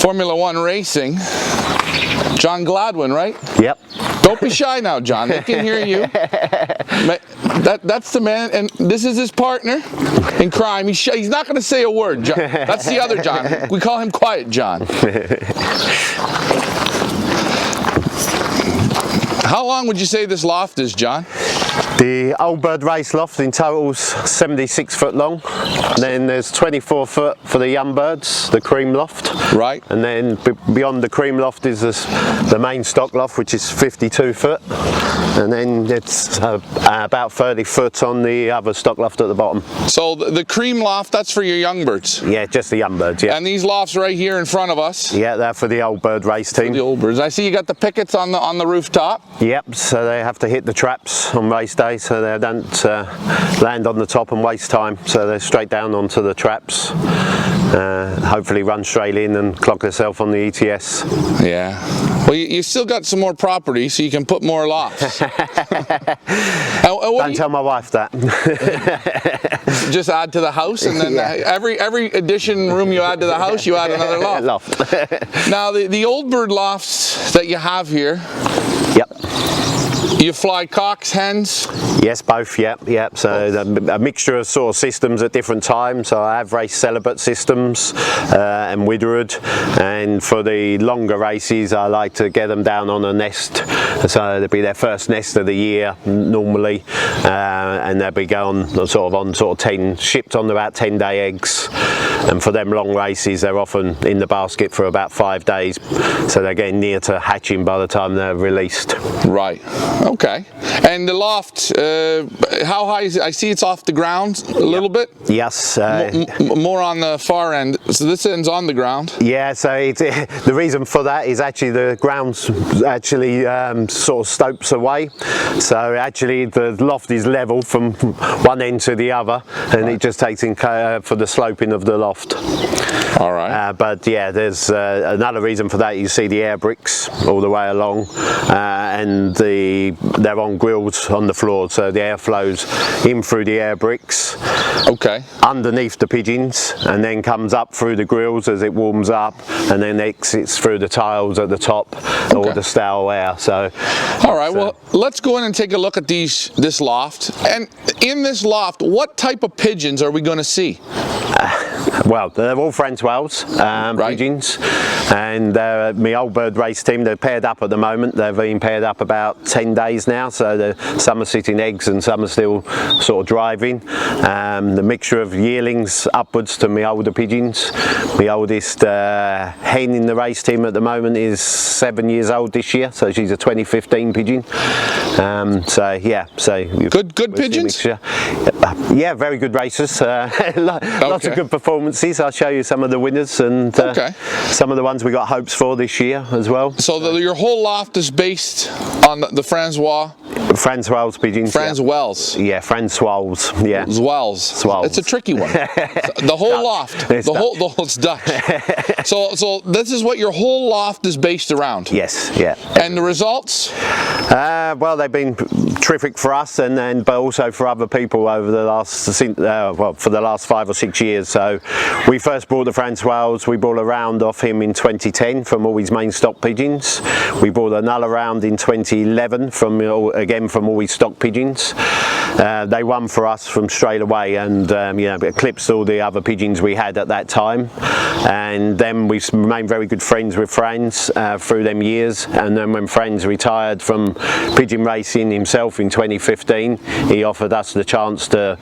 Formula One racing. John Gladwin, right? Yep. Don't be shy now, John. They can hear you. That's the man, and this is his partner in crime. He's not going to say a word, John. That's the other John. We call him Quiet John. How long would you say this loft is, John? The Old Bird race loft in total is 76 foot long. Then there's 24 foot for the young birds, the cream loft. Right. And then beyond the cream loft is the main stock loft, which is 52 foot. And then it's about 30 foot on the other stock loft at the bottom. So the cream loft, that's for your young birds? Yeah, just the young birds, yeah. And these lofts right here in front of us? Yeah, they're for the Old Bird race team. For the Old Birds. I see you got the pickets on the rooftop. Yep, so they have to hit the traps on race day, so they don't land on the top and waste time. So they're straight down onto the traps. Hopefully run straight in and clock themselves on the ETS. Yeah. Well, you still got some more property, so you can put more lofts. Don't tell my wife that. Just add to the house, and then yeah. every addition room you add to the house, you add another loft. Now, the Old Bird lofts that you have here. Yep. You fly cocks, hens? Yes, both, yep. So a mixture of sort of systems at different times. So I have race celibate systems and widowhood, and for the longer races I like to get them down on a nest. So they'll be their first nest of the year normally, and they'll be going sort of 10, shipped on about 10-day eggs. And for them long races, they're often in the basket for about 5 days, so they're getting near to hatching by the time they're released. Right. Okay. And the loft, how high is it? I see it's off the ground a little bit. Yes. More on the far end. So this end's on the ground. Yeah. So the reason for that is actually the ground's actually sort of slopes away. So actually the loft is level from one end to the other, and it just takes in for the sloping of the loft. All right. But yeah, there's another reason for that. You see the air bricks all the way along, and they're on grills on the floor, so the air flows in through the air bricks. Okay. Underneath the pigeons, and then comes up through the grills as it warms up, and then exits through the tiles at the top, or the stale air. So. All right. Well, let's go in and take a look at this loft. And in this loft, what type of pigeons are we going to see? Well, they're all French Wells pigeons, and my Old Bird race team, they're paired up at the moment. They've been paired up about 10 days now, so some are sitting eggs and some are still sort of driving. The mixture of yearlings upwards to my older pigeons. My oldest hen in the race team at the moment is 7 years old this year, so she's a 2015 pigeon. So yeah, so good pigeons. Yeah, very good racers. Lots of good performances. I'll show you some of the winners and some of the ones we got hopes for this year as well. So your whole loft is based on the Francois pigeons. Francois. Yeah, Francois. Yeah. Swells. It's a tricky one. The whole loft. It's Dutch. So this is what your whole loft is based around. Yes. Yeah. And the results? Well, they've been terrific for us, but also for other people over the last for the last 5 or 6 years. So we first bought the Francois. We bought a round off him in 2010 from all his main stock pigeons. We bought another round in 2011 from all his stock pigeons. They won for us from straight away, and eclipsed all the other pigeons we had at that time. And then we've remained very good friends with Franz through them years. And then when Franz retired from pigeon racing himself in 2015, he offered us the chance to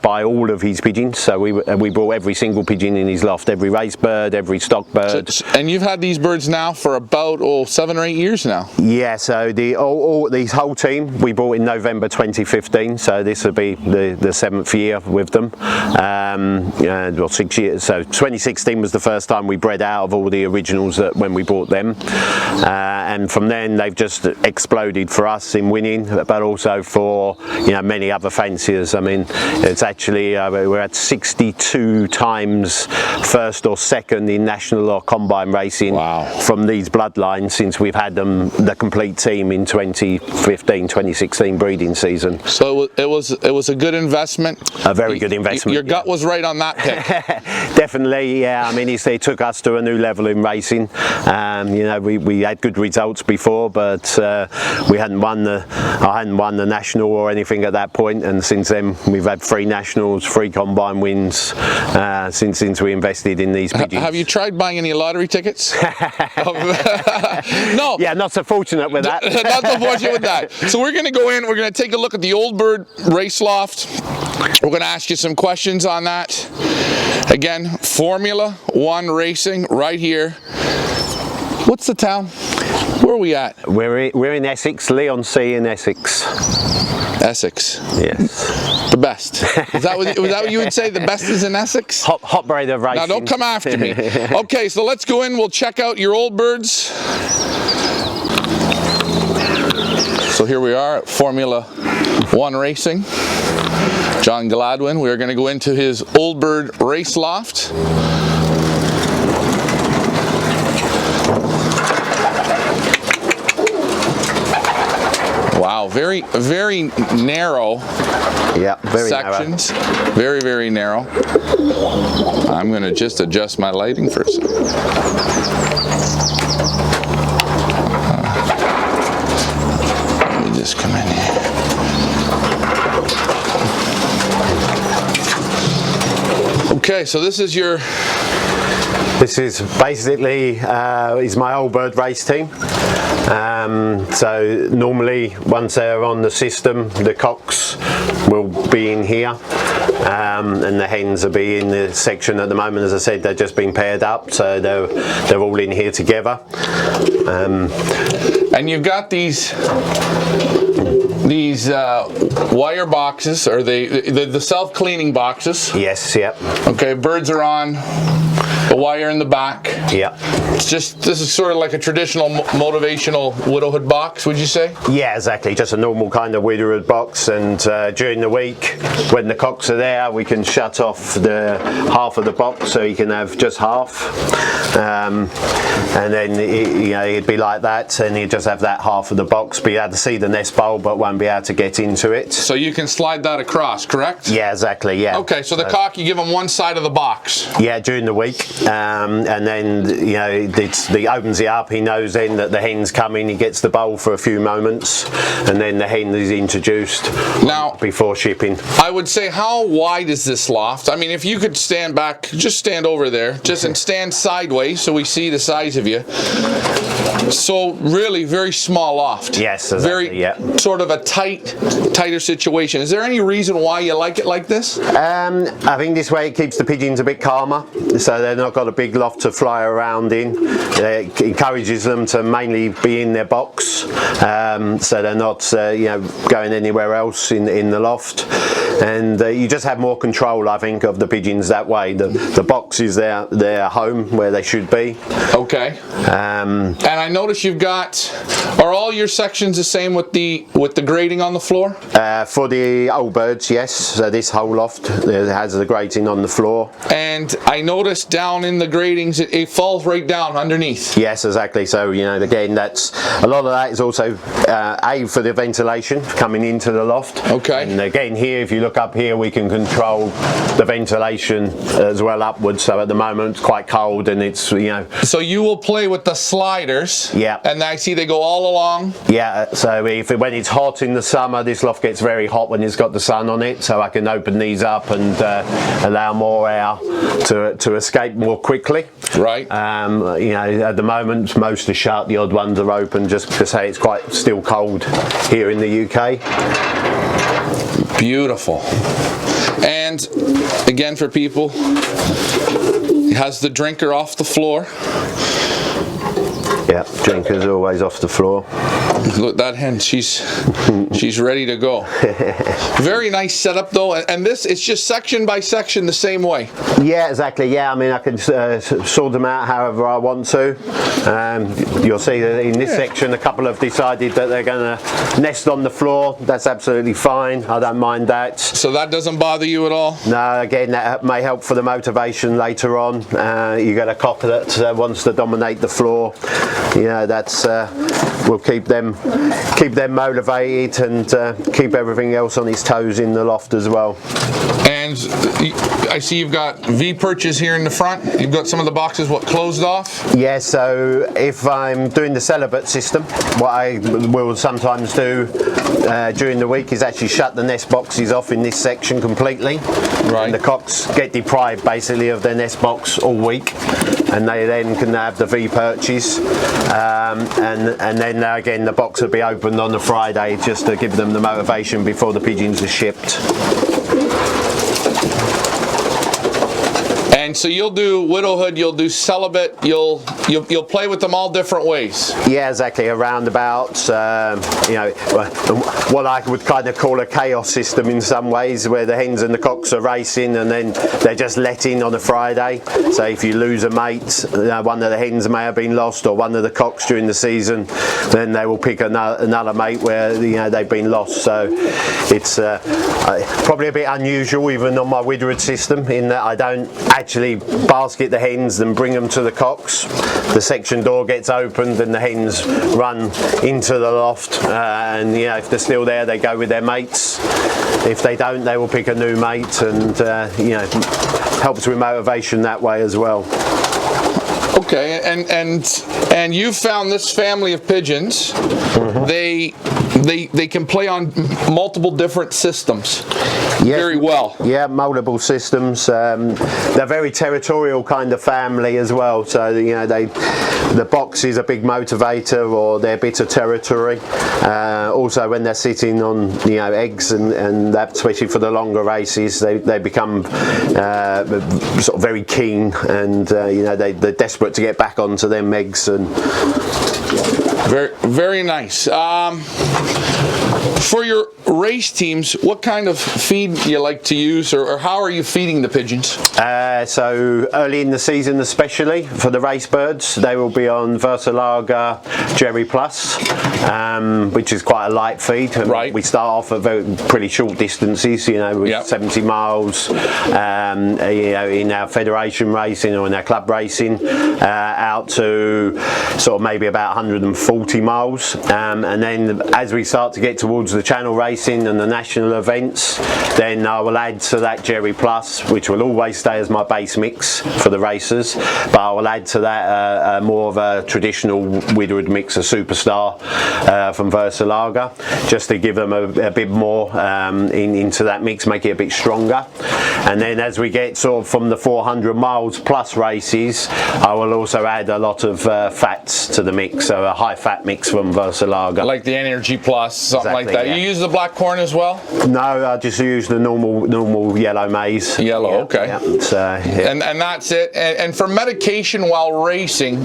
buy all of his pigeons. So we bought every single pigeon in his loft, every race bird, every stock bird. And you've had these birds now for about 7 or 8 years now? Yeah, so this whole team we bought in November 2015, so this will be the 7th year with them. 6 years. So 2016 was the first time we bred out of all the originals when we bought them, and from then they've just exploded for us in winning, but also for many other fanciers. I mean, it's actually we're at 62 times first or second in national or combine racing from these bloodlines since we've had them, the complete team, in 2015. 2016 breeding season. So it was a good investment. A very good investment. Your gut was right on that pick. Definitely, yeah. I mean, it took us to a new level in racing. You know, we had good results before, but I hadn't won the national or anything at that point. And since then, we've had 3 nationals, 3 combine wins since we invested in these pigeons. Have you tried buying any lottery tickets? No. Yeah, not so fortunate with that. Not so fortunate with that. So we're going to go in. We're going to take a look at the Old Bird Race Loft. We're going to ask you some questions on that. Again, Formula 1 racing right here. What's the town? Where are we at? We're in Essex, Leigh-on-Sea in Essex. Essex. Yes. The best. Was that what you would say? The best is in Essex? Hot breed of racing. Now don't come after me. Okay, so let's go in. We'll check out your Old Birds. So here we are at Formula 1 racing. John Gladwin. We are going to go into his Old Bird Race Loft. Wow, very narrow. Yeah, very sections. narrow. Very narrow. I'm going to just adjust my lighting for a second. Let me just come in here. Okay, so this is your... This is basically is my Old Bird race team. So normally once they're on the system, the cocks will be in here and the hens will be in the section at the moment. As I said, they've just been paired up, so they're all in here together. And you've got these wire boxes, or the self-cleaning boxes. Yes, yep. Okay, birds are on, the wire in the back. Yep. It's just, this is sort of like a traditional motivational widowhood box, would you say? Yeah, exactly. Just a normal kind of widowhood box, and during the week, when the cocks are there, we can shut off the half of the box so you can have just half. And then it'd be like that, and you just have that half of the box, be able to see the nest bowl, but won't be able to get into it. So you can slide that across, correct? Yeah, exactly. Yeah. Okay, so the cock, you give him one side of the box. Yeah, during the week, and then he opens it up. He knows then that the hen's coming. He gets the bowl for a few moments, and then the hen is introduced now before shipping. I would say, how wide is this loft? I mean, if you could stand back, just stand over there, and stand sideways so we see the size of you. So really, very small loft. Yes, exactly. Very yeah. Sort of a tighter situation. Is there any reason why you like it like this? I think this way it keeps the pigeons a bit calmer, so they've not got a big loft to fly around in. It encourages them to mainly be in their box, so they're not going anywhere else in the loft. And you just have more control, I think, of the pigeons that way. The box is their home, where they should be. Okay. And I notice you've got, are all your sections the same with the grating on the floor? For the Old Birds, yes. So this whole loft has the grating on the floor. And I noticed down in the gratings, it falls right down underneath. Yes, exactly. So again, that's a lot of that is also for the ventilation coming into the loft. Okay. And again, here, if you look up here, we can control the ventilation as well upwards. So at the moment, it's quite cold, and it's So you will play with the sliders. Yeah. And I see they go all along. Yeah. So when it's hot in the summer, this loft gets very hot when it's got the sun on it. So I can open these up and allow more air to escape more quickly. Right. At the moment, most are shut. The odd ones are open, just to say it's quite still cold here in the UK. Beautiful. And again, for people, it has the drinker off the floor. Yeah, drinker's always off the floor. Look, that hen, she's ready to go. Very nice setup though, and this, it's just section by section the same way. Yeah, exactly. Yeah, I mean, I can sort them out however I want to. You'll see that in this section, a couple have decided that they're going to nest on the floor. That's absolutely fine. I don't mind that. So that doesn't bother you at all? No, again, that may help for the motivation later on. You get a cock that wants to dominate the floor. you know, that's will keep them motivated and keep everything else on its toes in the loft as well. And I see you've got V perches here in the front. You've got some of the boxes, closed off? Yeah, so if I'm doing the celibate system, what I will sometimes do during the week is actually shut the nest boxes off in this section completely. Right. And the cocks get deprived basically of their nest box all week, and they then can have the V perches, and then again the box will be opened on the Friday just to give them the motivation before the pigeons are shipped. And so you'll do widowhood, you'll do celibate, you'll play with them all different ways. Yeah, exactly. Around about, you know, what I would kind of call a chaos system in some ways, where the hens and the cocks are racing, and then they're just let in on a Friday. So if you lose a mate, one of the hens may have been lost, or one of the cocks during the season, then they will pick another mate where, you know, they've been lost. So it's probably a bit unusual even on my widowhood system, in that I don't actually basket the hens and bring them to the cocks. The section door gets opened and the hens run into the loft, and, you know, if they're still there, they go with their mates. If they don't, they will pick a new mate, and you know, helps with motivation that way as well. Okay, and you found this family of pigeons. They can play on multiple different systems. Yeah, very well. Yeah, multiple systems. They're very territorial kind of family as well. So, you know, the box is a big motivator, or their bit of territory. Also, when they're sitting on, you know, eggs and that, especially for the longer races, they become sort of very keen, and you know, they're desperate to get back onto them eggs. And very, very nice. For your race teams, what kind of feed do you like to use, or how are you feeding the pigeons? So early in the season, especially for the race birds, they will be on Versalaga Jerry Plus, which is quite a light feed. Right. We start off at pretty short distances, you know, with 70 miles, you know, in our federation racing or in our club racing, out to sort of maybe about 140 miles, and then as we start to get towards the channel racing and the national events, then I will add to that Jerry Plus, which will always stay as my base mix for the racers, but I will add to that more of a traditional widowhood mix, a Superstar from Versalaga, just to give them a bit more into that mix, make it a bit stronger. And then as we get sort of from the 400 miles plus races, I will also add a lot of fats to the mix, so a high fat mix from Versalaga. Like the Energy Plus, something Exactly, like that. yeah. You use the black corn as well? No, I just use the normal yellow maize. Yellow, yeah, okay. Yeah. So, yeah. And that's it. And for medication while racing,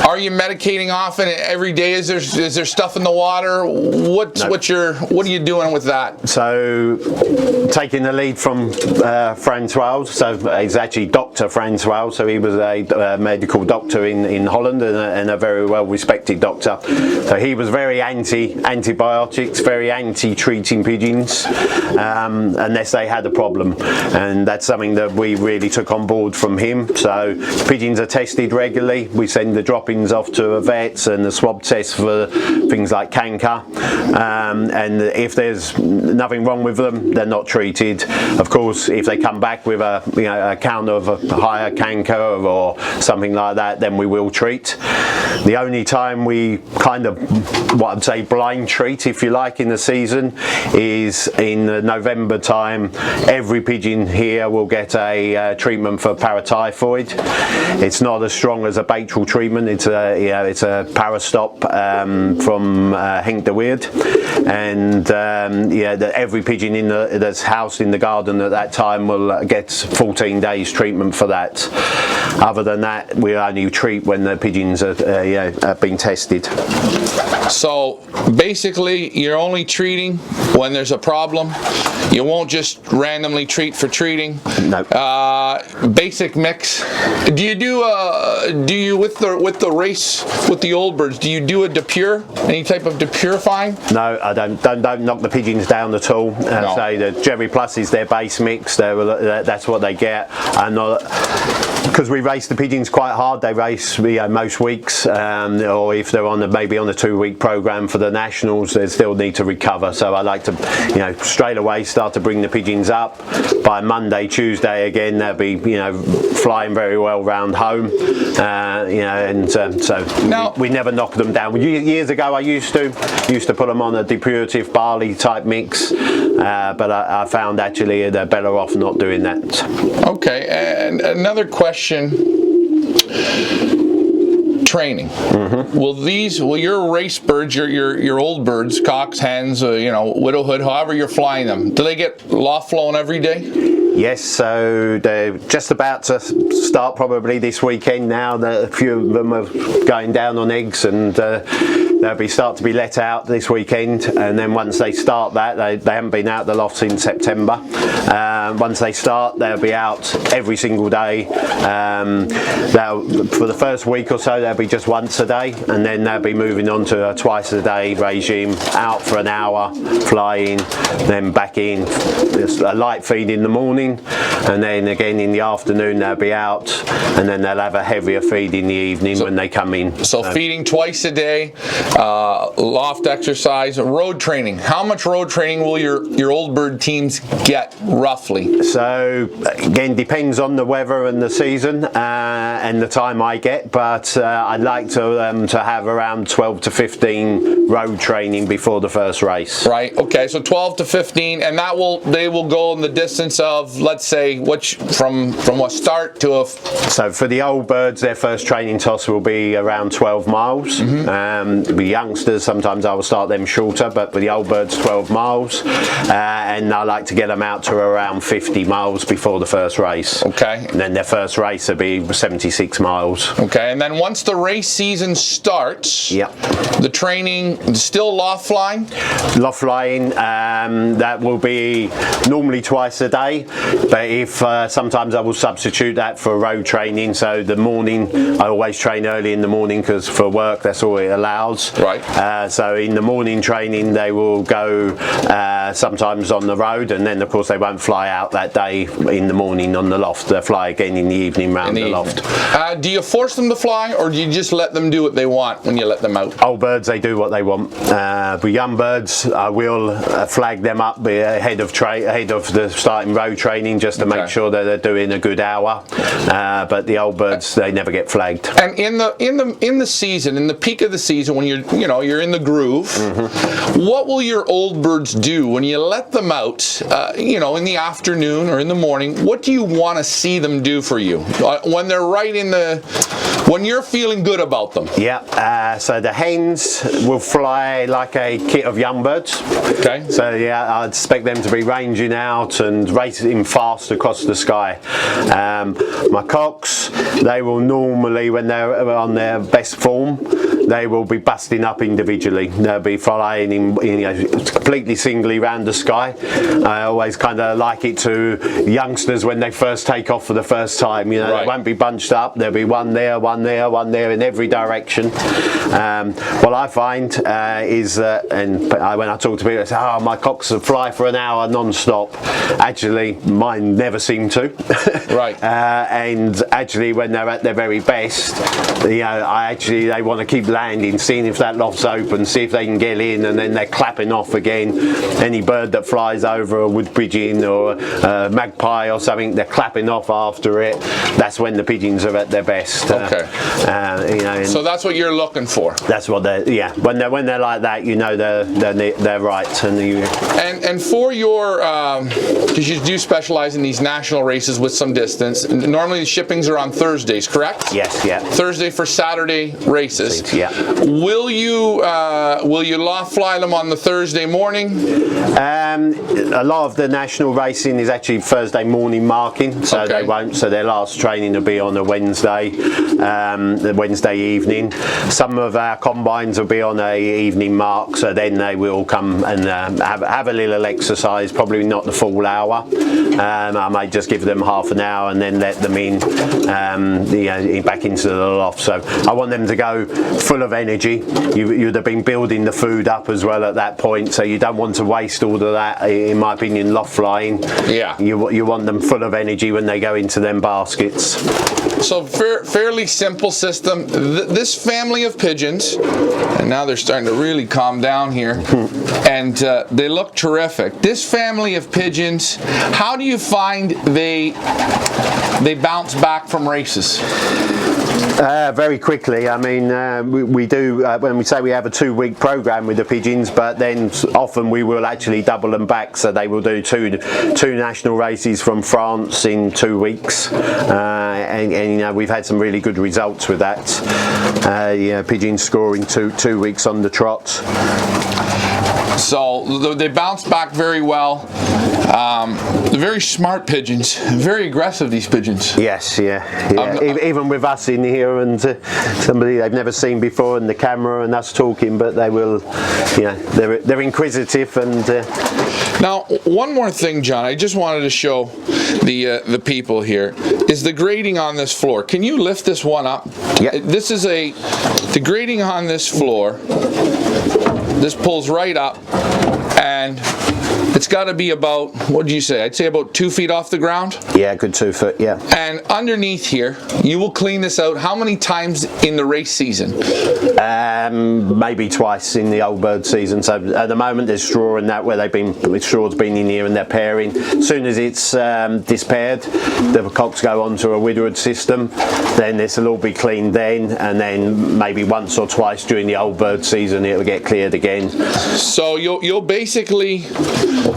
are you medicating often every day? Is there stuff in the water? What are you doing with that? So, taking the lead from Francois, so he's actually Dr. Francois, so he was a medical doctor in Holland, and a very well respected doctor. So he was very antibiotics, very anti-treating pigeons, unless they had a problem, and that's something that we really took on board from him. So pigeons are tested regularly. We send the droppings off to a vet and a swab test for things like canker, and if there's nothing wrong with them, they're not treated. Of course, if they come back with a count of a higher canker or something like that, then we will treat. The only time we kind of, what I'd say, blind treat, if you like, in the season is in November time. Every pigeon here will get a treatment for paratyphoid. It's not as strong as a Bactrial treatment. It's a Parastop from Henk de Weerd, and every pigeon that's housed in the garden at that time will get 14 days treatment for that. Other than that, we only treat when the pigeons are being tested. So basically, you're only treating when there's a problem. You won't just randomly treat for treating. No. Basic mix. Do you with the race with the old birds? Do you do a depure? Any type of depurifying? No, I don't knock the pigeons down at all. No. Say the Jerry Plus is their base mix. That's what they get. And because we've race the pigeons quite hard. They race most weeks, or if they're on maybe on a 2-week program for the nationals, they still need to recover. So I like to, straight away start to bring the pigeons up. By Monday, Tuesday again, they'll be, flying very well round home. So now, we never knock them down. Years ago, I used to put them on a depurative barley type mix, but I found actually they're better off not doing that. Okay, and another question. Training. Will your race birds, your old birds, cocks, hens, widowhood, however you're flying them, do they get loft flown every day? Yes, so they're just about to start probably this weekend now. A few of them are going down on eggs, and they'll start to be let out this weekend. And then once they start that, they haven't been out the loft since September. Once they start, they'll be out every single day. For the first week or so, they'll be just once a day, and then they'll be moving on to a twice a day regime, out for an hour, flying, then back in. There's a light feed in the morning, and then again in the afternoon they'll be out, and then they'll have a heavier feed in the evening when they come in. So feeding twice a day, loft exercise, road training. How much road training will your old bird teams get roughly? So again, depends on the weather and the season and the time I get, but I'd like to have around 12 to 15 road training before the first race. Right. Okay. So 12 to 15, and they will go in the distance of, let's say, from what start to a. So for the old birds, their first training toss will be around 12 miles. The youngsters, sometimes I will start them shorter, but for the old birds, 12 miles, and I like to get them out to around 50 miles before the first race. Okay. And then their first race will be 76 miles. Okay. And then once the race season starts, the training still loft flying. Loft flying, that will be normally twice a day, but if sometimes I will substitute that for road training. So the morning, I always train early in the morning because for work that's all it allows. Right. So in the morning training they will go sometimes on the road, and then of course they won't fly out that day in the morning on the loft. They'll fly again in the evening round the loft. Do you force them to fly, or do you just let them do what they want when you let them out? Old birds, they do what they want. For young birds, I will flag them up ahead of the starting road training just to make sure that they're doing a good hour. But the old birds, they never get flagged. And in the season, in the peak of the season, when you're in the groove, what will your old birds do when you let them out? In the afternoon or in the morning, what do you want to see them do for you when they're when you're feeling good about them? So the hens will fly like a kit of young birds. Okay. So I'd expect them to be ranging out and racing fast across the sky. My cocks, they will normally, when they're on their best form, they will be busting up individually. They'll be flying in completely singly around the sky. I always kind of like it to youngsters when they first take off for the first time. They won't be bunched up. There'll be one there, one there, one there in every direction. What I find is that, and when I talk to people, they say, "Oh, my cocks fly for an hour non-stop." Actually, mine never seem to. Right. And actually, when they're at their very best, they want to keep landing, seeing if that loft's open, see if they can get in, and then they're clapping off again. Any bird that flies over a wood pigeon or a magpie or something, they're clapping off after it. That's when the pigeons are at their best. Okay. So that's what you're looking for. That's what they're when they're like that, they're right. And for your because you do specialize in these national races with some distance. Normally the shippings are on Thursdays, correct? Yes. Yeah. Thursday for Saturday races. Yeah. Will you loft fly them on the Thursday morning? A lot of the national racing is actually Thursday morning marking, so they won't. So their last training will be on a Wednesday, the Wednesday evening. Some of our combines will be on a evening mark, so then they will come and have a little exercise. Probably not the full hour. I might just give them half an hour and then let them in, back into the loft. So I want them to go full of energy. You'd have been building the food up as well at that point, so you don't want to waste all of that. In my opinion, loft flying. Yeah. You want them full of energy when they go into them baskets. So fairly simple system. This family of pigeons, and now they're starting to really calm down here, and they look terrific. This family of pigeons, how do you find they bounce back from races? Very quickly. I mean, we do, when we say we have a 2-week program with the pigeons, but then often we will actually double them back, so they will do two national races from France in 2 weeks, and you know, we've had some really good results with that. Pigeons scoring two weeks on the trot. So they bounce back very well. They're very smart pigeons, very aggressive, these pigeons. Yes, yeah. Even with us in here and somebody they've never seen before and the camera and us talking, but they will, they're inquisitive and. Now, one more thing, John, I just wanted to show the people here, is the grading on this floor. Can you lift this one up? Yeah. This is the grading on this floor. This pulls right up, and it's got to be about, what did you say? I'd say about 2 feet off the ground. Yeah, good 2 foot, yeah. And underneath here, you will clean this out how many times in the race season? Maybe twice in the old bird season. So at the moment there's straw in that where straw's been in here and they're pairing. As soon as it's dispaired, the cocks go onto a widowed system. Then this will all be cleaned then, and then maybe once or twice during the old bird season it'll get cleared again. So you'll basically,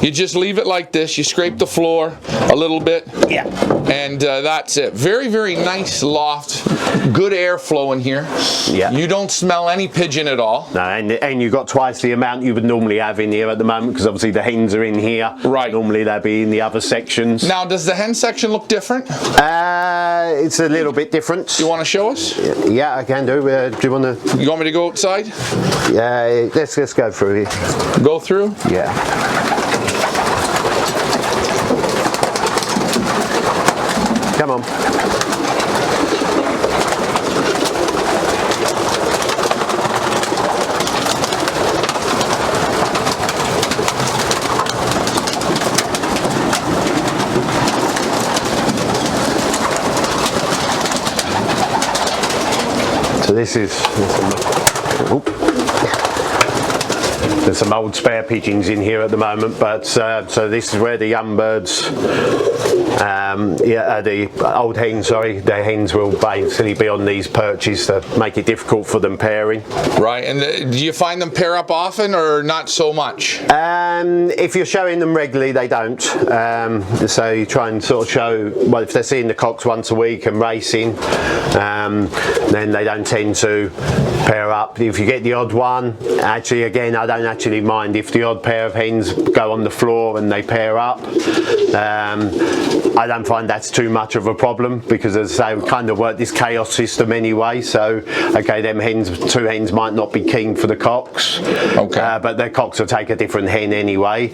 you just leave it like this. You scrape the floor a little bit. Yeah. And that's it. Very, very nice loft. Good airflow in here. Yeah. You don't smell any pigeon at all. No, and you've got twice the amount you would normally have in here at the moment, because obviously the hens are in here. Right. Normally they'll be in the other sections. Now, does the hen section look different? It's a little bit different. You want to show us? Yeah, I can do. Do you want to? You want me to go outside? Yeah, let's go through here. Go through? Yeah. Come on. So this is there's some old spare pigeons in here at the moment, but so this is where the young birds, the old hens, the hens will basically be on these perches to make it difficult for them pairing. Right, and do you find them pair up often or not so much? If you're showing them regularly, they don't. So you try and sort of show, well, if they're seeing the cocks once a week and racing, then they don't tend to pair up. If you get the odd one, actually, again, I don't actually mind if the odd pair of hens go on the floor and they pair up. I don't find that's too much of a problem, because as I say, we kind of work this chaos system anyway. So okay, two hens might not be keen for the cocks, okay, but their cocks will take a different hen anyway.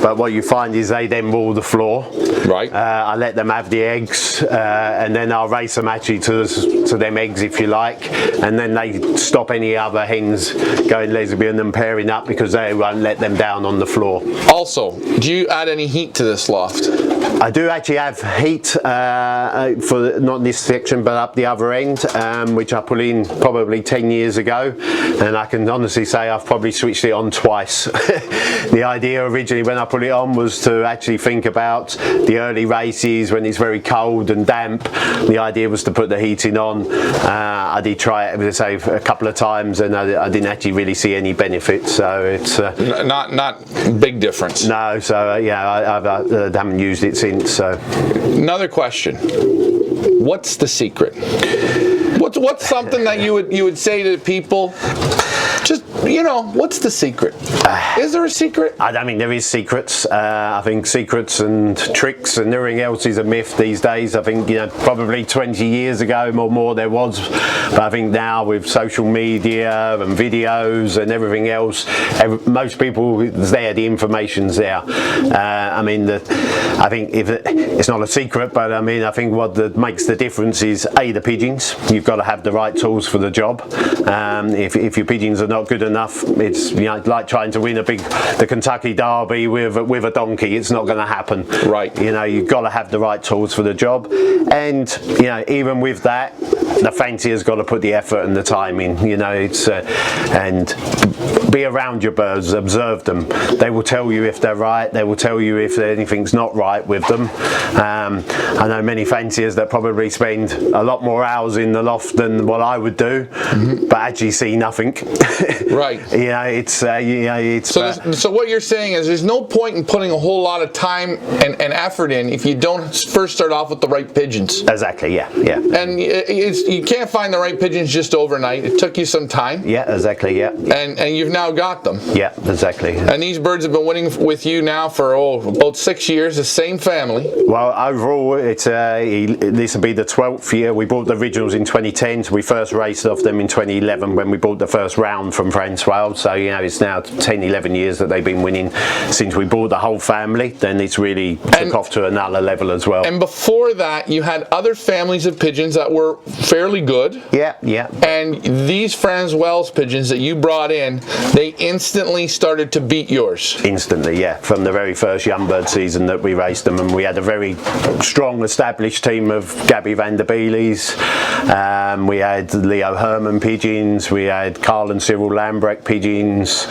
But what you find is they then rule the floor. Right. I let them have the eggs, and then I'll race them actually to them eggs, if you like, and then they stop any other hens going lesbian and pairing up, because they won't let them down on the floor. Also, do you add any heat to this loft? I do actually have heat for not this section but up the other end, which I put in probably 10 years ago, and I can honestly say I've probably switched it on twice. The idea originally when I put it on was to actually think about the early races when it's very cold and damp. The idea was to put the heating on. I did try it, as I say, a couple of times, and I didn't actually really see any benefits. So it's not big difference. No, so yeah, I haven't used it since. So another question: what's the secret? What's something that you would say to people? Just, what's the secret? Is there a secret? I don't think there is secrets. I think secrets and tricks and everything else is a myth these days. I think, probably 20 years ago or more there was. But I think now with social media and videos and everything else, most people, it's there, the information's there. I think it's not a secret, but I think what makes the difference is, A, the pigeons. You've got to have the right tools for the job. If your pigeons are not good enough. It's, you know, like trying to win the Kentucky Derby with a donkey. It's not going to happen. Right. You know, you've got to have the right tools for the job, and you know, even with that, the fancier's got to put the effort and the time in. You know, it's and be around your birds, observe them. They will tell you if they're right. They will tell you if anything's not right with them. I know many fanciers that probably spend a lot more hours in the loft than what I would do, but actually see nothing. Right. You know, it's you know, it's. So what you're saying is there's no point in putting a whole lot of time and effort in if you don't first start off with the right pigeons. Exactly. Yeah. Yeah. And you can't find the right pigeons just overnight. It took you some time. Yeah. Exactly. Yeah. And you've now got them. Yeah. Exactly. And these birds have been winning with you now for about 6 years. The same family. Well, overall, it's this will be the 12th year. We bought the originals in 2010. So we first raced off them in 2011 when we bought the first round from Francois. So you know, it's now 10, 11 years that they've been winning since we bought the whole family. Then it's really took off to another level as well. And before that, you had other families of pigeons that were fairly good. Yeah, yeah. And these Francois pigeons that you brought in, they instantly started to beat yours. Instantly, yeah. From the very first young bird season that we raced them, and we had a very strong established team of Gabby van der Beele's. We had Leo Herman pigeons. We had Carl and Cyril Lambrecht pigeons.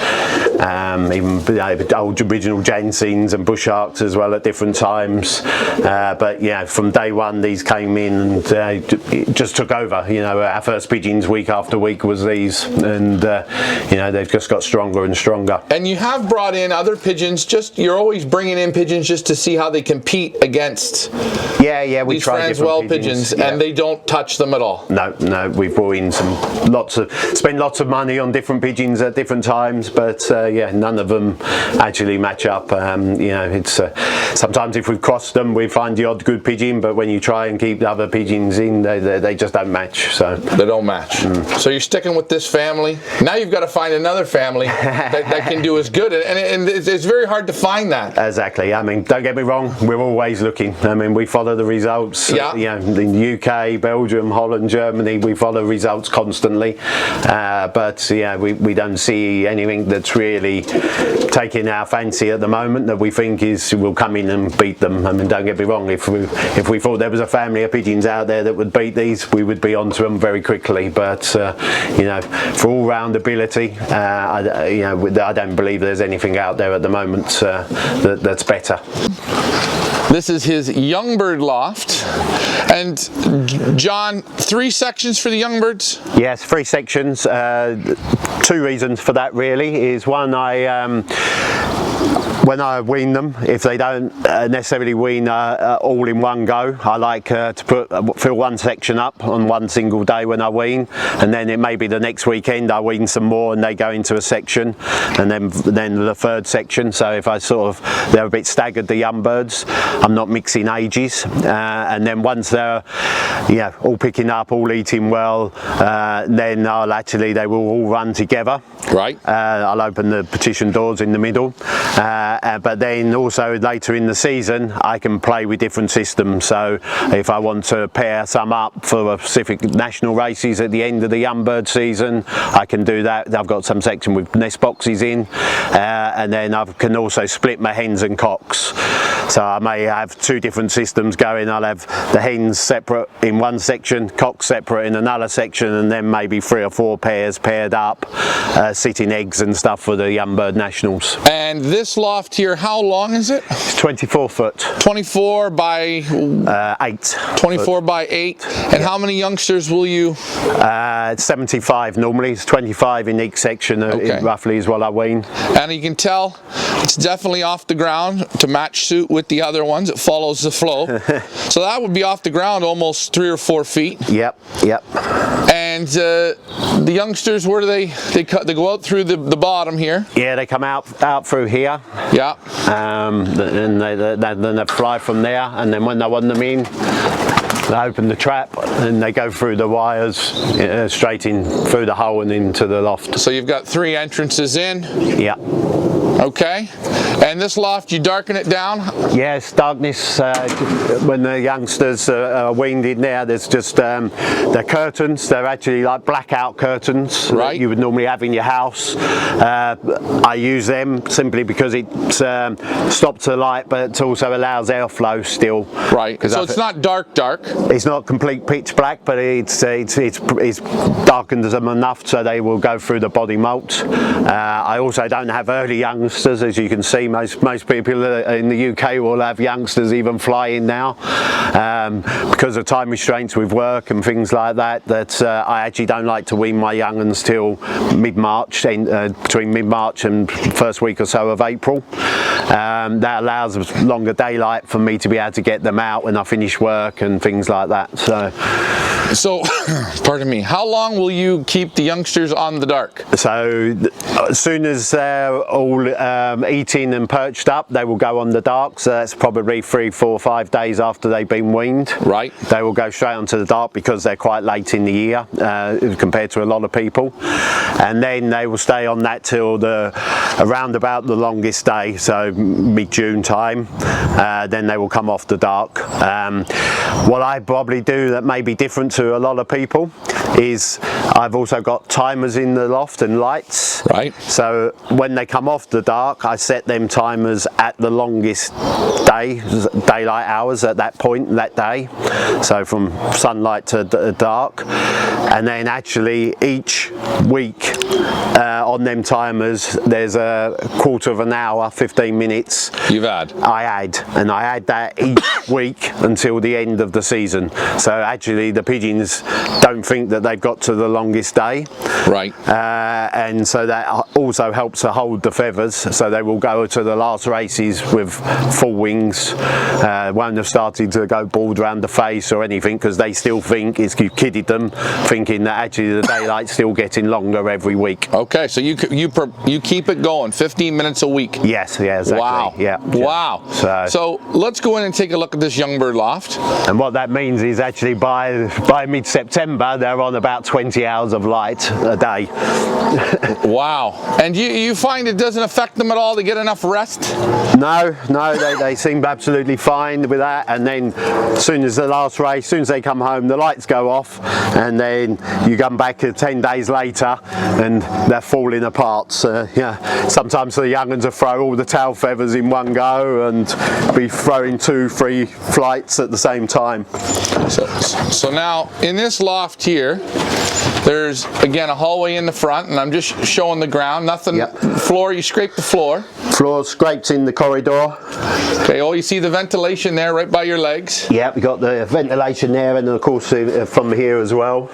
Even old original Jansens and Bush Arcs as well at different times. But yeah, from day one these came in and it just took over. You know, our first pigeons week after week was these, and you know, they've just got stronger and stronger. And you have brought in other pigeons. You're always bringing in pigeons just to see how they compete against. Yeah, we these try Francois different pigeons, and they don't touch them at all. No, we've brought in spend lots of money on different pigeons at different times, but yeah, none of them actually match up. You know, it's sometimes if we've crossed them, we find the odd good pigeon, but when you try and keep the other pigeons in, they just don't match. So they don't match. So you're sticking with this family. Now you've got to find another family that can do as good, and it's very hard to find that. Exactly. I mean, don't get me wrong, we're always looking. I mean, we follow the results. Yeah. You know, in the UK, Belgium, Holland, Germany, we follow results constantly. But yeah, we don't see anything that's really taking our fancy at the moment that we think will come in and beat them. I mean, don't get me wrong, if we thought there was a family of pigeons out there that would beat these, we would be onto them very quickly. But you know, for all-round ability, you know, I don't believe there's anything out there at the moment that's better. This is his young bird loft. And John, 3 sections for the young birds? Yes, 3 sections. 2 reasons for that really is one, when I wean them, if they don't necessarily wean all in one go, I like to fill one section up on one single day when I wean, and then it may be the next weekend I wean some more and they go into a section, and then the 3rd section. So if I they're a bit staggered, the young birds, I'm not mixing ages, and then once they're all picking up, all eating well, then they will all run together. Right. I'll open the partition doors in the middle. But then also later in the season I can play with different systems, so if I want to pair some up for a specific national races at the end of the young bird season, I can do that. I've got some section with nest boxes in, and then I can also split my hens and cocks, so I may have 2 different systems going. I'll have the hens separate in one section, cocks separate in another section, and then maybe 3 or 4 pairs paired up, sitting eggs and stuff for the young bird nationals. And this loft here, how long is it? It's 24 foot. 24 by 8. 24 by 8. And how many youngsters will you? It's 75 normally. It's 25 in each section. Okay. Roughly is what I wean. And you can tell it's definitely off the ground to match suit with the other ones. It follows the flow. So that would be off the ground almost 3 or 4 feet. Yep. And the youngsters, where do they go out through the bottom here? Yeah, they come out through here. Yeah. And then they fly from there, and then when they want them in, they open the trap and they go through the wires straight in through the hole and into the loft. So you've got 3 entrances in. Yeah. Okay. And this loft, you darken it down? Yes, darkness. When the youngsters are weaned in there, there's just the curtains. They're actually like blackout curtains right. that you would normally have in your house. I use them simply because it stops the light, but it also allows airflow still. Right. So it's not dark. It's not complete pitch black, but it's darkened them enough so they will go through the body molt. I also don't have early youngsters, as you can see. Most people in the UK will have youngsters even flying now because of time restraints with work and things like that. I actually don't like to wean my young uns till mid-March, between mid-March and first week or so of April. That allows longer daylight for me to be able to get them out when I finish work and things like that. So, pardon me, how long will you keep the youngsters on the dark? So, as soon as they're all eating and perched up, they will go on the dark. So that's probably 3, 4, 5 days after they've been weaned. Right. They will go straight onto the dark because they're quite late in the year compared to a lot of people. And then they will stay on that till around about the longest day, so mid-June time. Then they will come off the dark. What I probably do that may be different to a lot of people is I've also got timers in the loft and lights. Right. So when they come off the dark, I set them timers at the longest daylight hours at that point that day. So from sunlight to dark. And then actually each week on them timers there's a quarter of an hour, 15 minutes. I add that each week until the end of the season. So actually the pigeons don't think that they've got to the longest day. Right. And so that also helps to hold the feathers, so they will go to the last races with full wings. Won't have started to go bald around the face or anything because they still think you've kidded them, thinking that actually the daylight's still getting longer every week. Okay, so you keep it going 15 minutes a week. Yes, yeah, exactly. Wow. Yeah. Wow. So let's go in and take a look at this young bird loft. And what that means is actually by mid-September they're on about 20 hours of light a day. Wow. And you find it doesn't affect them at all to get enough rest? No, they seem absolutely fine with that. And then as soon as the last race, as soon as they come home, the lights go off, and then you come back 10 days later and they're falling apart. So, yeah, sometimes the young ones will throw all the tail feathers in one go and be throwing 2, 3 flights at the same time. So now in this loft here, there's again a hallway in the front, and I'm just showing the ground. Nothing. Yep. Floor. You scrape the floor. Floor scraped in the corridor. Okay. Oh, you see the ventilation there, right by your legs. Yeah, we got the ventilation there, and of course from here as well,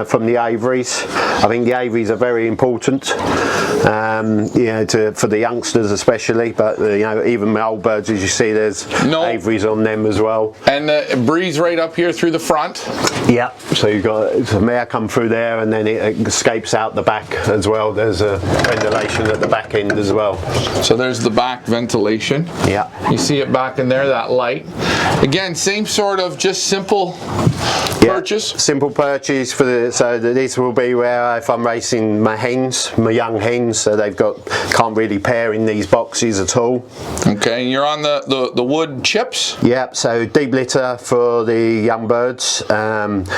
from the aviaries. I think the aviaries are very important, for the youngsters especially. But even my old birds, as you see, there's aviaries on them as well. And the breeze right up here through the front. Yeah. So you've got some air come through there, and then it escapes out the back as well. There's a ventilation at the back end as well. So there's the back ventilation. Yeah. You see it back in there, that light. Again, same sort of just simple purchase. Simple purchase so this will be where if I'm racing my young hens, so can't really pair in these boxes at all. Okay, and you're on the wood chips? Yeah, so deep litter for the young birds.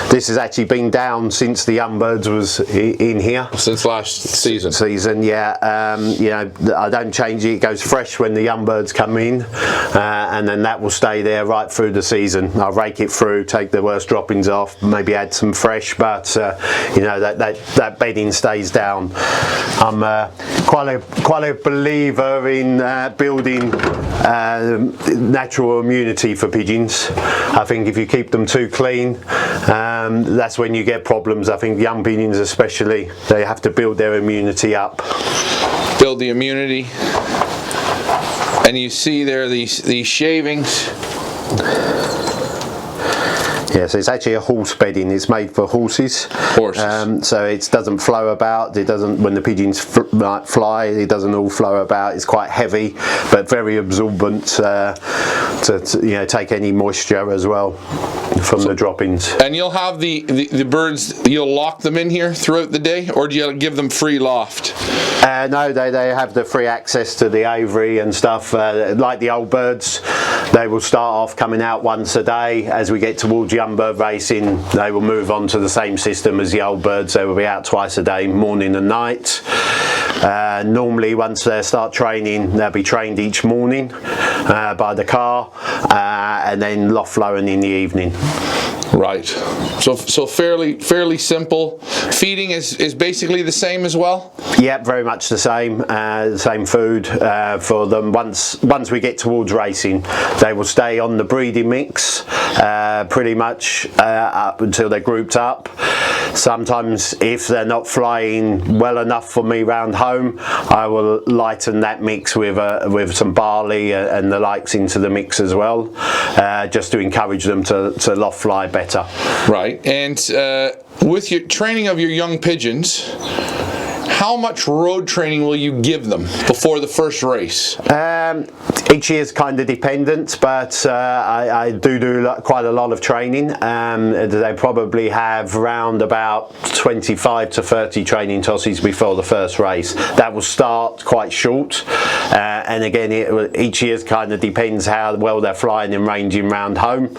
This has actually been down since the young birds was in here. Since last season. Yeah. I don't change it. It goes fresh when the young birds come in, and then that will stay there right through the season. I'll rake it through, take the worst droppings off, maybe add some fresh, but that bedding stays down. I'm quite a believer in building natural immunity for pigeons. I think if you keep them too clean, that's when you get problems. I think young pigeons especially, they have to build their immunity up. Build the immunity. And you see there these shavings. Yeah, so it's actually a horse bedding. It's made for horses. Horses. So it doesn't flow about. It doesn't, when the pigeons fly, it doesn't all flow about. It's quite heavy, but very absorbent to you know, take any moisture as well from the droppings. And you'll have the birds, you'll lock them in here throughout the day, or do you give them free loft? No, they have the free access to the aviary and stuff. Like the old birds, they will start off coming out once a day. As we get towards young bird racing, they will move on to the same system as the old birds. They will be out twice a day, morning and night. Normally, once they start training, they'll be trained each morning by the car, and then loft flowing in the evening. Right. So fairly simple. Feeding is basically the same as well? Yeah, very much the same food for them. Once we get towards racing, they will stay on the breeding mix pretty much up until they're grouped up. Sometimes if they're not flying well enough for me round home, I will lighten that mix with some barley and the likes into the mix as well, just to encourage them to loft fly better. Right. And with your training of your young pigeons, how much road training will you give them before the first race? Each year is kind of dependent, but I do quite a lot of training. They probably have around about 25 to 30 training tosses before the first race. That will start quite short, and again, each year kind of depends how well they're flying and ranging round home.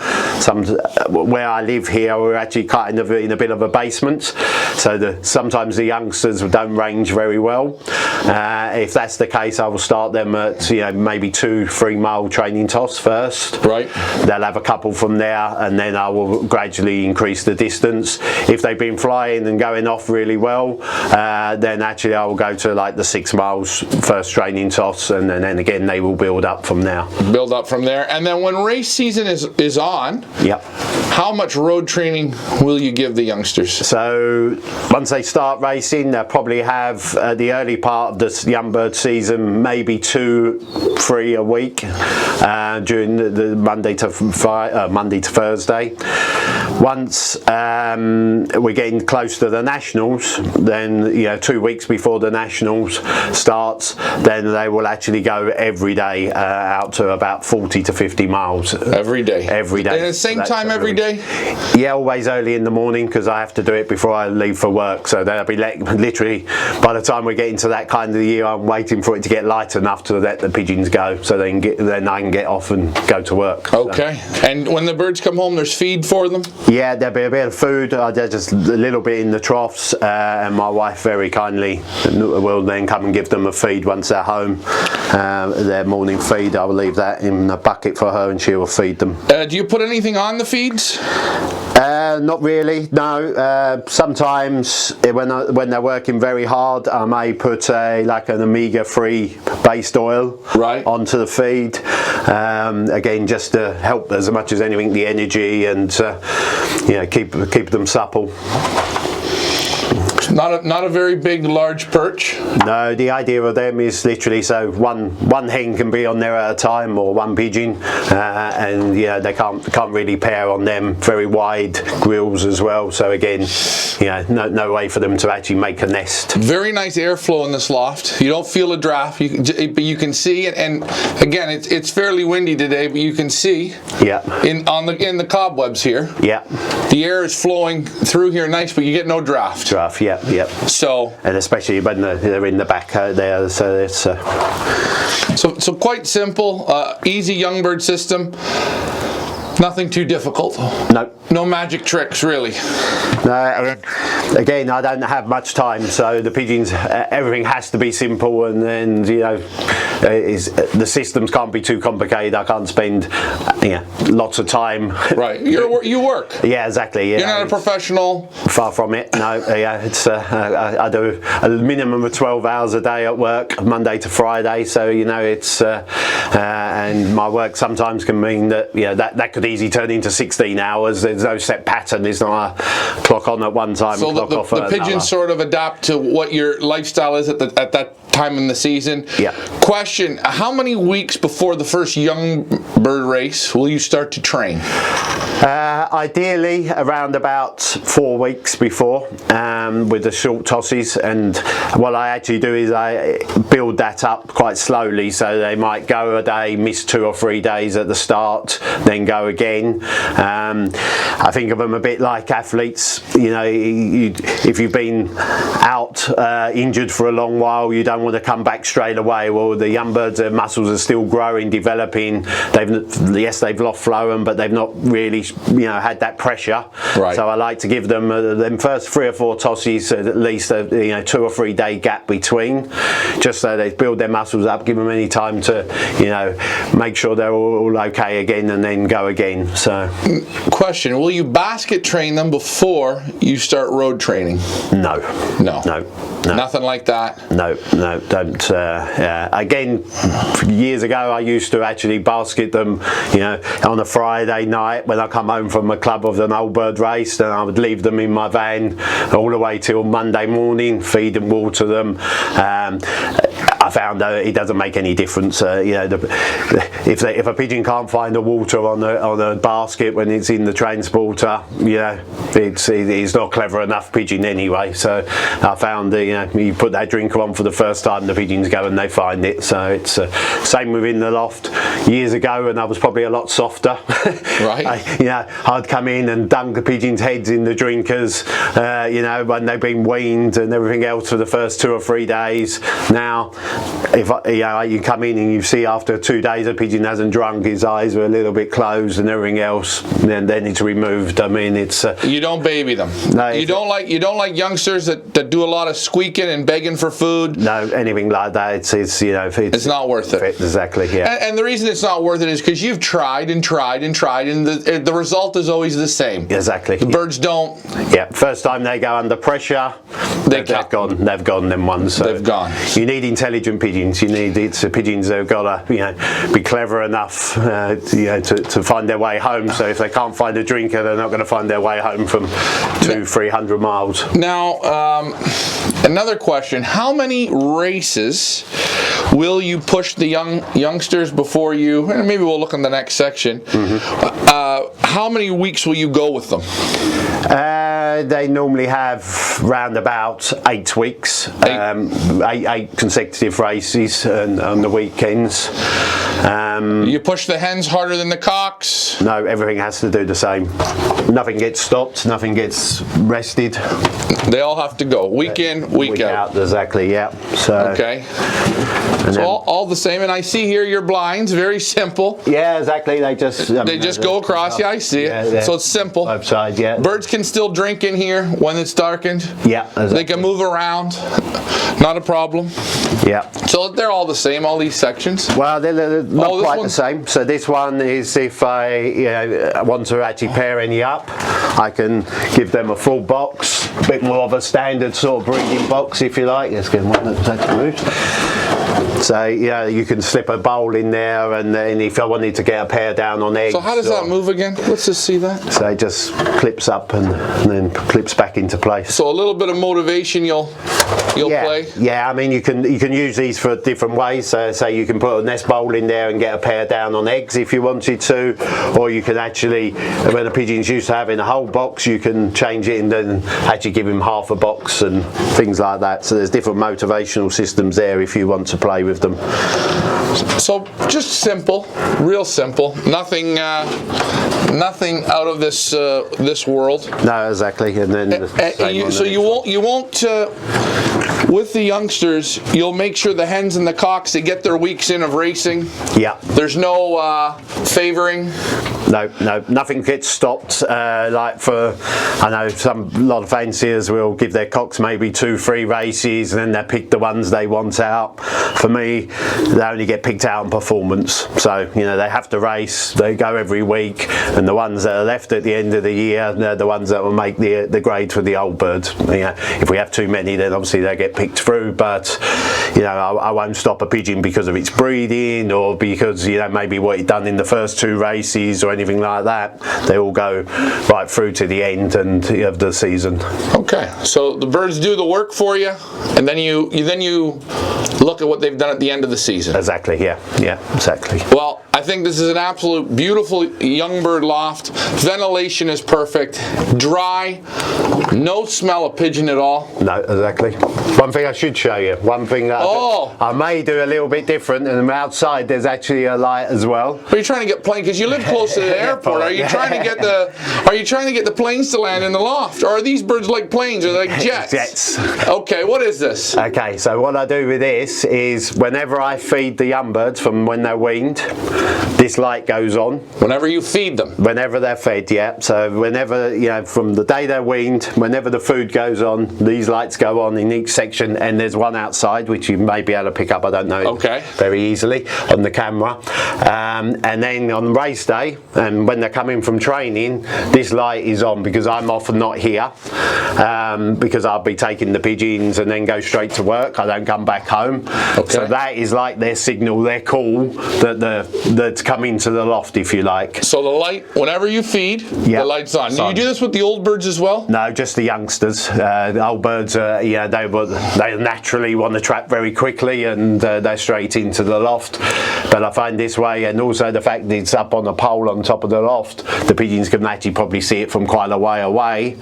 Where I live here, we're actually kind of in a bit of a basement, so sometimes the youngsters don't range very well. If that's the case, I will start them at maybe 2-3 mile training toss first. Right. They'll have a couple from there, and then I will gradually increase the distance. If they've been flying and going off really well, then actually I will go to like the 6 miles first training toss, and then again they will build up from there. Build up from there, and then when race season is on, yep. How much road training will you give the youngsters? So once they start racing, they'll probably have the early part of this young bird season, maybe 2-3 a week during the Monday to Thursday. Once we're getting close to the nationals, then 2 weeks before the nationals starts, then they will actually go every day out to about 40 to 50 miles. Every day. And at the same time every day? Yeah, always early in the morning, because I have to do it before I leave for work. So they'll be literally, by the time we get into that kind of year, I'm waiting for it to get light enough to let the pigeons go, so then I can get off and go to work. Okay. So. And when the birds come home, there's feed for them? Yeah, there'll be a bit of food. There's just a little bit in the troughs, and my wife very kindly will then come and give them a feed once they're home. Their morning feed, I will leave that in a bucket for her, and she will feed them. Do you put anything on the feeds? Not really, no. Sometimes when they're working very hard, I may put like an omega-3 based oil onto the feed. Again, just to help as much as anything the energy and keep them supple. Not a very big, large perch. No, the idea of them is literally so one hen can be on there at a time, or one pigeon, and they can't really pair on them. Very wide grills as well. So again, no way for them to actually make a nest. Very nice airflow in this loft. You don't feel a draft, but you can see it. And again, it's fairly windy today, but you can see. Yeah. In the cobwebs here. Yeah. The air is flowing through here nice, but you get no draft. Draft, yeah. Yep. So, and especially when they're in the back there, so it's so quite simple, easy young bird system. Nothing too difficult. No magic tricks, really. No. Again, I don't have much time, so the pigeons, everything has to be simple, and the systems can't be too complicated. I can't spend lots of time. Right. You work. Yeah, exactly. Yeah. You're not a professional. Far from it. No. Yeah. It's I do a minimum of 12 hours a day at work, Monday to Friday. So it's and my work sometimes can mean that that could easily turn into 16 hours. There's no set pattern. There's not a clock on at one time. So the pigeons sort of adapt to what your lifestyle is at that time in the season. Yeah. Question, how many weeks before the first young bird race will you start to train? Ideally around about 4 weeks before, with the short tosses, and what I actually do is I build that up quite slowly, so they might go a day, miss 2 or 3 days at the start, then go again. I think of them a bit like athletes. You know, if you've been out injured for a long while, you don't want to come back straight away. Well, the young birds, their muscles are still growing, developing. They've loft flown, but they've not really, had that pressure. Right. So I like to give them them first 3 or 4 tosses, at least a 2 or 3 day gap between, just so they build their muscles up, give them any time to make sure they're all okay again, and then go again. So question, will you basket train them before you start road training? No. Nothing like that? No, don't. Again, years ago I used to actually basket them, on a Friday night when I come home from a club of an old bird race, and I would leave them in my van all the way till Monday morning, feed and water them. I found that it doesn't make any difference. If a pigeon can't find the water on a basket when it's in the transporter, it's not clever enough pigeon anyway. So I found you put that drinker on for the first time, the pigeons go and they find it. So it's same within the loft. Years ago, and I was probably a lot softer. Right. I'd come in and dunk the pigeons' heads in the drinkers, when they've been weaned and everything else for the first 2 or 3 days. Now, if you come in and you see after 2 days a pigeon hasn't drunk, his eyes are a little bit closed and everything else, then it's removed. I mean, it's you don't baby them. No, you don't like youngsters that do a lot of squeaking and begging for food. No, anything like that. It's not worth it. Exactly. Yeah. And the reason it's not worth it is because you've tried and tried and tried, and the result is always the same. Exactly. The birds don't. Yeah. First time they go under pressure, they've gone. They've gone. Them ones. So they've gone. You need intelligent pigeons. You need pigeons that have got to be clever enough to find their way home. So if they can't find a drinker, they're not going to find their way home from 200-300 miles. Now, another question: how many races will you push the youngsters before you? And maybe we'll look in the next section. Mm-hmm. How many weeks will you go with them? They normally have round about 8 weeks, 8 consecutive races on the weekends. You push the hens harder than the cocks? No, everything has to do the same. Nothing gets stopped, nothing gets rested. They all have to go, week in, week out. Exactly, yeah. So, okay. So all the same, and I see here your blinds, very simple. Yeah, exactly. They just go across. Yeah, I see it. Yeah. So it's simple. Both sides, yeah. Birds can still drink in here when it's darkened. Yeah, exactly. They can move around. Not a problem. Yeah. So they're all the same, all these sections? Well, they're not quite the same. So this one is if I want to actually pair any up, I can give them a full box, a bit more of a standard sort of breeding box, if you like. Let's get one that's actually moved. So you can slip a bowl in there, and then if I wanted to get a pair down on eggs. So how does that move again? Let's just see that. So it just clips up and then clips back into place. So a little bit of motivation you'll play? Yeah, I mean you can use these for different ways. So say you can put a nest bowl in there and get a pair down on eggs if you wanted to, or you can actually, when a pigeon's used to having a whole box, you can change it and then actually give him half a box and things like that. So there's different motivational systems there if you want to play with them. So just simple, real simple. Nothing out of this world. No, exactly. And then you won't with the youngsters, you'll make sure the hens and the cocks, they get their weeks in of racing. Yeah. There's no favoring. No, nothing gets stopped. Like I know a lot of fanciers will give their cocks maybe 2-3 races, and then they pick the ones they want out. For me, they only get picked out on performance. So they have to race. They go every week, and the ones that are left at the end of the year, they're the ones that will make the grade for the old birds. If we have too many, then obviously they get picked through. But I won't stop a pigeon because of its breeding, or because maybe what it done in the first 2 races or anything like that. They all go right through to the end of the season. Okay, so the birds do the work for you, and then you look at what they've done at the end of the season. Exactly. Yeah, exactly. Well, I think this is an absolute beautiful young bird loft. Ventilation is perfect, dry, no smell of pigeon at all. No, exactly. One thing I should show you, one thing that I may do a little bit different, and outside there's actually a light as well. Are you trying to get plane? Because you live close to the airport. Are you trying to get the planes to land in the loft? Or are these birds like planes? Or like jets? Jets. Okay, what is this? Okay, so what I do with this is whenever I feed the young birds from when they're weaned, this light goes on. Whenever you feed them? Whenever they're fed, yeah. So whenever, from the day they're weaned, whenever the food goes on, these lights go on in each section, and there's one outside which you may be able to pick up, I don't know, very easily on the camera. And then on race day, and when they're coming from training, this light is on because I'm often not here, because I'll be taking the pigeons and then go straight to work. I don't come back home. So that is like their signal, their call that's come into the loft, if you like. So the light, whenever you feed, the light's on. Do you do this with the old birds as well? No, just the youngsters. The old birds, they naturally want to trap very quickly, and they're straight into the loft. But I find this way, and also the fact that it's up on a pole on top of the loft, the pigeons can actually probably see it from quite a way away.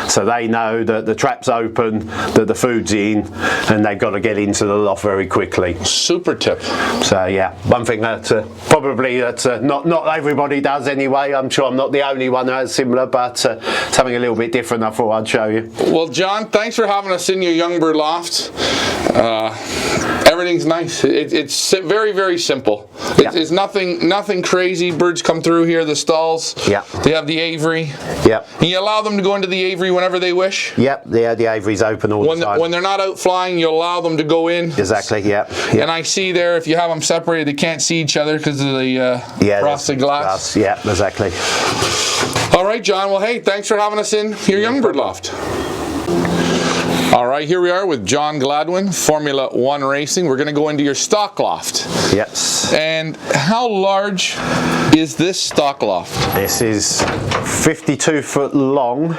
So they know that the trap's open, that the food's in, and they've got to get into the loft very quickly. Super tip. So yeah, one thing that probably not everybody does anyway. I'm sure I'm not the only one that's similar, but something a little bit different I thought I'd show you. Well, John, thanks for having us in your young bird loft. Everything's nice. It's very, very simple. It's nothing crazy. Birds come through here, the stalls. Yeah. They have the aviary. Yep. And you allow them to go into the aviary whenever they wish. Yep. Yeah, the aviary's open all the time. When they're not out flying, you allow them to go in. Exactly. Yeah. And I see there, if you have them separated, they can't see each other because of the frosted glass. Yeah, exactly. All right, John. Well, hey, thanks for having us in your young bird loft. All right, here we are with John Gladwin, Formula 1 Racing. We're going to go into your stock loft. Yes. And how large is this stock loft? This is 52 foot long,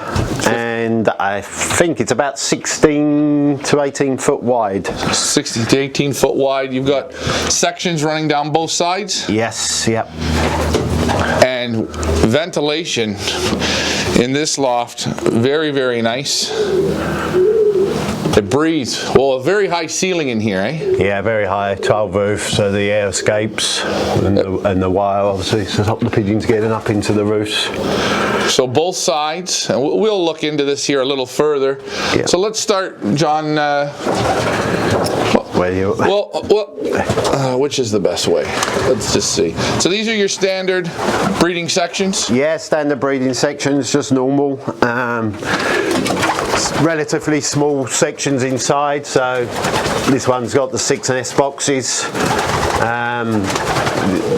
and I think it's about 16 to 18 foot wide. 16 to 18 foot wide. You've got sections running down both sides? Yes, yep. And ventilation in this loft, very, very nice. It breathes. Well, a very high ceiling in here, eh? Yeah, very high, tiled roof, so the air escapes, and the wire obviously to stop the pigeons getting up into the roofs. So both sides, and we'll look into this here a little further. Yep. So let's start, John. Which is the best way? Let's just see. So these are your standard breeding sections? Yeah, standard breeding sections, just normal. Relatively small sections inside, so this one's got the 6S boxes.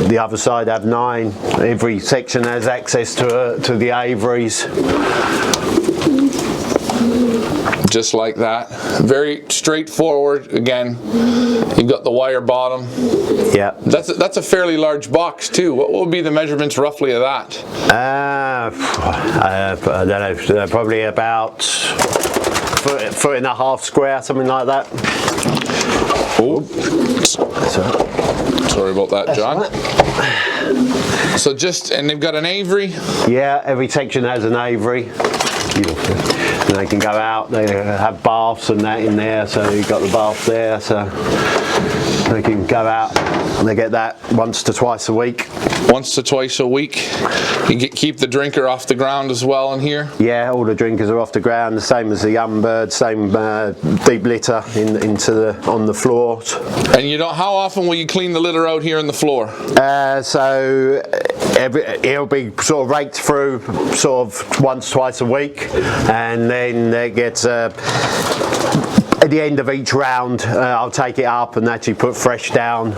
The other side have 9. Every section has access to the aviaries. Just like that. Very straightforward. Again, you've got the wire bottom. Yeah. That's a fairly large box too. What would be the measurements roughly of that? I don't know. Probably about foot and a half square, something like that. Oh. Sorry about that, John. So and they've got an aviary? Yeah, every section has an aviary. And they can go out, they have baths and that in there, so you've got the bath there, so they can go out and they get that once to twice a week. Once to twice a week. You keep the drinker off the ground as well in here? Yeah, all the drinkers are off the ground, the same as the young bird, same deep litter on the floor. And how often will you clean the litter out here on the floor? So it'll be sort of raked through sort of once, twice a week, and then it gets at the end of each round I'll take it up and actually put fresh down.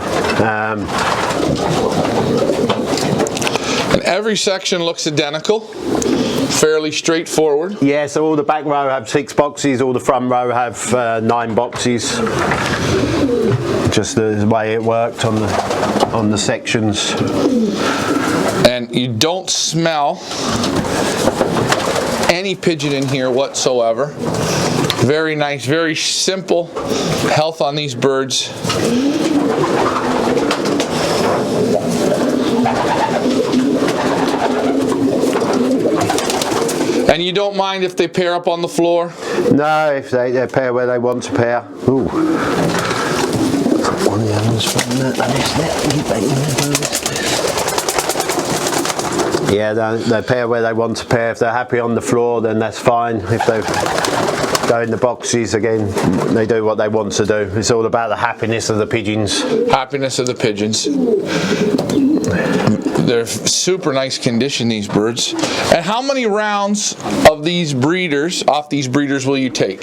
And every section looks identical, fairly straightforward. Yeah, so all the back row have 6 boxes, all the front row have 9 boxes. Just the way it worked on the sections. And And you don't smell any pigeon in here whatsoever. Very nice, very simple health on these birds. And you don't mind if they pair up on the floor? No, if they pair where they want to pair. Ooh. One of the others from that. Yeah, they pair where they want to pair. If they're happy on the floor, then that's fine. If they go in the boxes, again, they do what they want to do. It's all about the happiness of the pigeons. Happiness of the pigeons. They're super nice condition, these birds. And how many rounds of these breeders, off these breeders, will you take?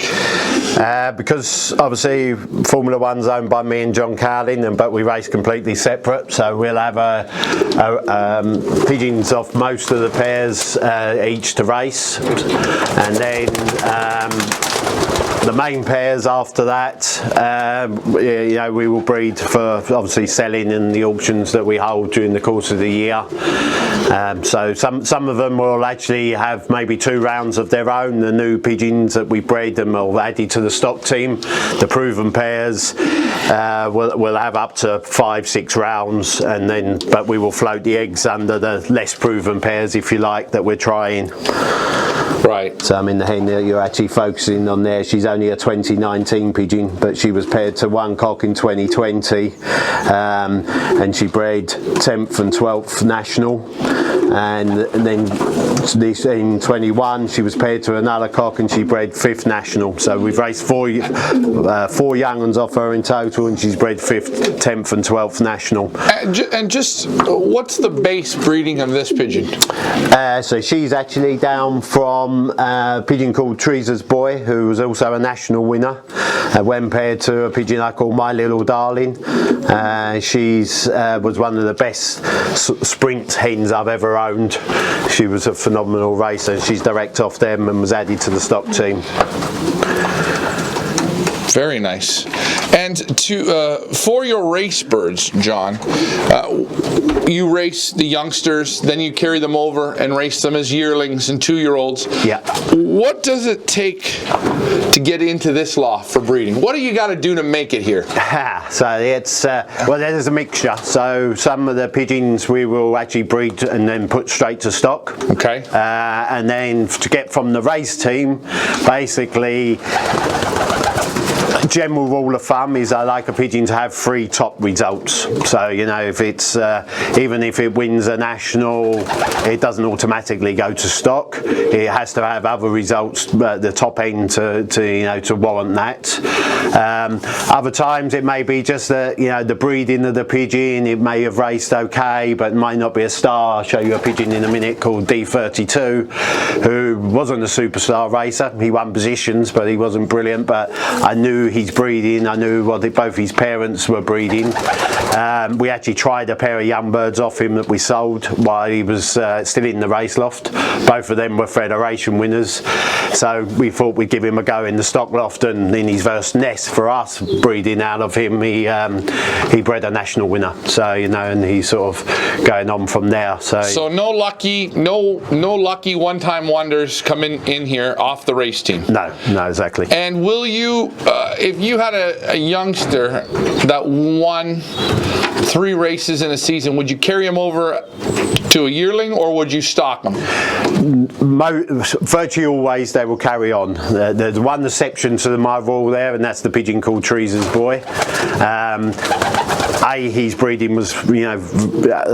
Because obviously Formula One's owned by me and John Carlin, but we race completely separate, so we'll have pigeons off most of the pairs each to race, and then the main pairs after that, you know, we will breed for obviously selling in the auctions that we hold during the course of the year. So some of them will actually have maybe 2 rounds of their own, the new pigeons that we bred and will add it to the stock team. The proven pairs will have up to 5-6 rounds, and then but we will float the eggs under the less proven pairs, if you like, that we're trying. Right. So I mean, the hen that you're actually focusing on there, she's only a 2019 pigeon, but she was paired to one cock in 2020, and she bred 10th and 12th national, and then this in 21 she was paired to another cock and she bred 5th national. So we've raced 4 young ones off her in total, and she's bred 5th, 10th and 12th national. And just what's the base breeding of this pigeon? So she's actually down from a pigeon called Teresa's Boy, who was also a national winner, when paired to a pigeon I call My Little Darling. She's was one of the best sprint hens I've ever owned. She was a phenomenal racer. She's direct off them and was added to the stock team. Very nice. And to for your race birds, John, you race the youngsters, then you carry them over and race them as yearlings and 2-year-olds. Yeah. What does it take to get into this loft for breeding? What do you got to do to make it here? So it's well, there's a mixture. So some of the pigeons we will actually breed and then put straight to stock. Okay. And then to get from the race team, basically, general rule of thumb is I like a pigeon to have 3 top results. So you know, if it's even if it wins a national, it doesn't automatically go to stock. It has to have other results at the top end to you know, to warrant that. Other times it may be just that, you know, the breeding of the pigeon, it may have raced okay but might not be a star. I'll show you a pigeon in a minute called D32, who wasn't a superstar racer. He won positions but he wasn't brilliant, but I knew his breeding, I knew what both his parents were breeding. We actually tried a pair of young birds off him that we sold while he was still in the race loft. Both of them were federation winners, so we thought we'd give him a go in the stock loft, and in his first nest for us breeding out of him, he bred a national winner. So you know, and he's sort of going on from there. So no lucky one-time wonders coming in here off the race team. No, exactly. And will you, if you had a youngster that won 3 races in a season, would you carry him over to a yearling or would you stock them? Virtually always they will carry on. There's one exception to my rule there, and that's the pigeon called Teresa's Boy. His breeding was, you know,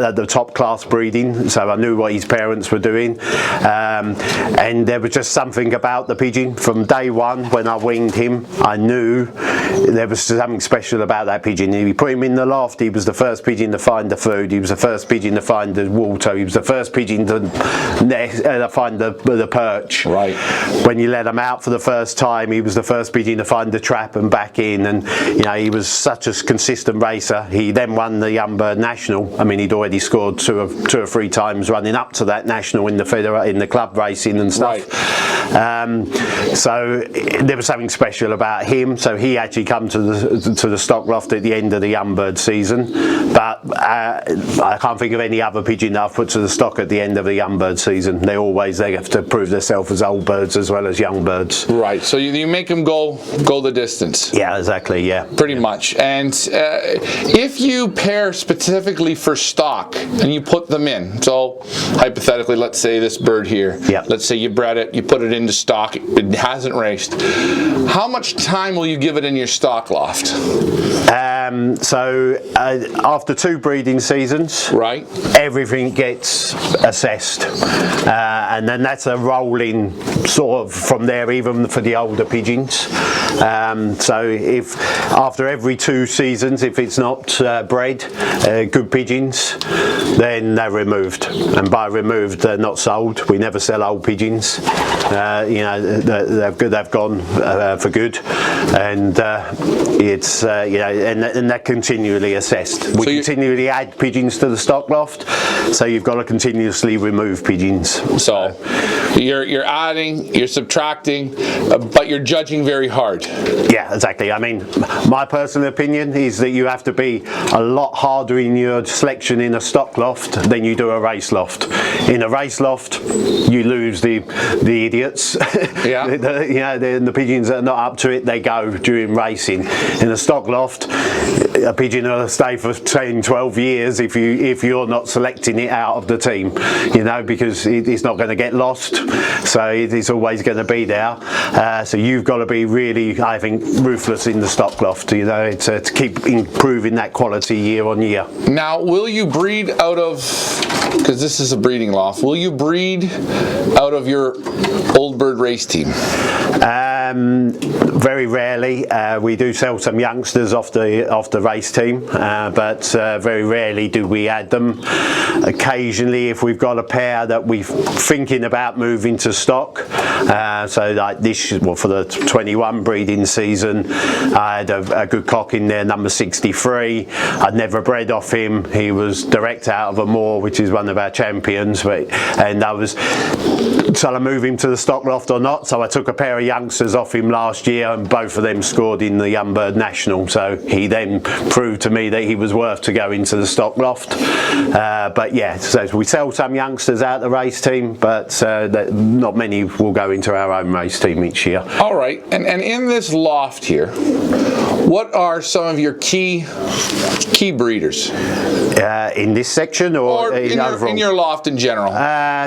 at the top class breeding, so I knew what his parents were doing, and there was just something about the pigeon from day one. When I winged him, I knew there was something special about that pigeon. We put him in the loft, he was the first pigeon to find the food, he was the first pigeon to find the water, he was the first pigeon to find the perch. Right. When you let him out for the first time, he was the first pigeon to find the trap and back in, and you know, he was such a consistent racer. He then won the Young Bird National. I mean, he'd already scored two or three times running up to that national in the club racing and stuff. Right. So there was something special about him. So he actually come to the stock loft at the end of the young bird season. But I can't think of any other pigeon that I've put to the stock at the end of the young bird season. They have to prove themselves as old birds as well as young birds. Right. So you make them go the distance. Yeah, exactly. Yeah. Pretty much. And if you pair specifically for stock and you put them in, so hypothetically, let's say this bird here. Yeah. Let's say you bred it, you put it into stock, it hasn't raced. How much time will you give it in your stock loft? So after 2 breeding seasons, right, everything gets assessed, and then that's a rolling sort of from there, even for the older pigeons. So if after every 2 seasons, if it's not bred good pigeons, then they're removed, and by removed they're not sold. We never sell old pigeons. You know, they've gone for good, and it's you know, and they're continually assessed. We continually add pigeons to the stock loft, so you've got to continuously remove pigeons. So you're adding, you're subtracting, but you're judging very hard. Yeah, exactly. I mean, my personal opinion is that you have to be a lot harder in your selection in a stock loft than you do a race loft. In a race loft, you lose the idiots. Yeah. You know, the pigeons that are not up to it, they go during racing. In a stock loft, a pigeon will stay for 10, 12 years if you're not selecting it out of the team, you know, because it's not going to get lost, so it's always going to be there. So you've got to be really, I think, ruthless in the stock loft, you know, to keep improving that quality year on year. Now, will you breed out of, because this is a breeding loft, will you breed out of your old bird race team? Very rarely. We do sell some youngsters off the race team, but very rarely do we add them. Occasionally, if we've got a pair that we're thinking about moving to stock, so like this, well, for the 21 breeding season, I had a good cock in there, number 63. I'd never bred off him. He was direct out of a moor, which is one of our champions, and I was, shall I move him to the stock loft or not? So I took a pair of youngsters off him last year, and both of them scored in the Young Bird National, so he then proved to me that he was worth to go into the stock loft. But yeah, so we sell some youngsters out the race team, but not many will go into our own race team each year. All right, and in this loft here, what are some of your key breeders? In this section, or overall? In your loft in general?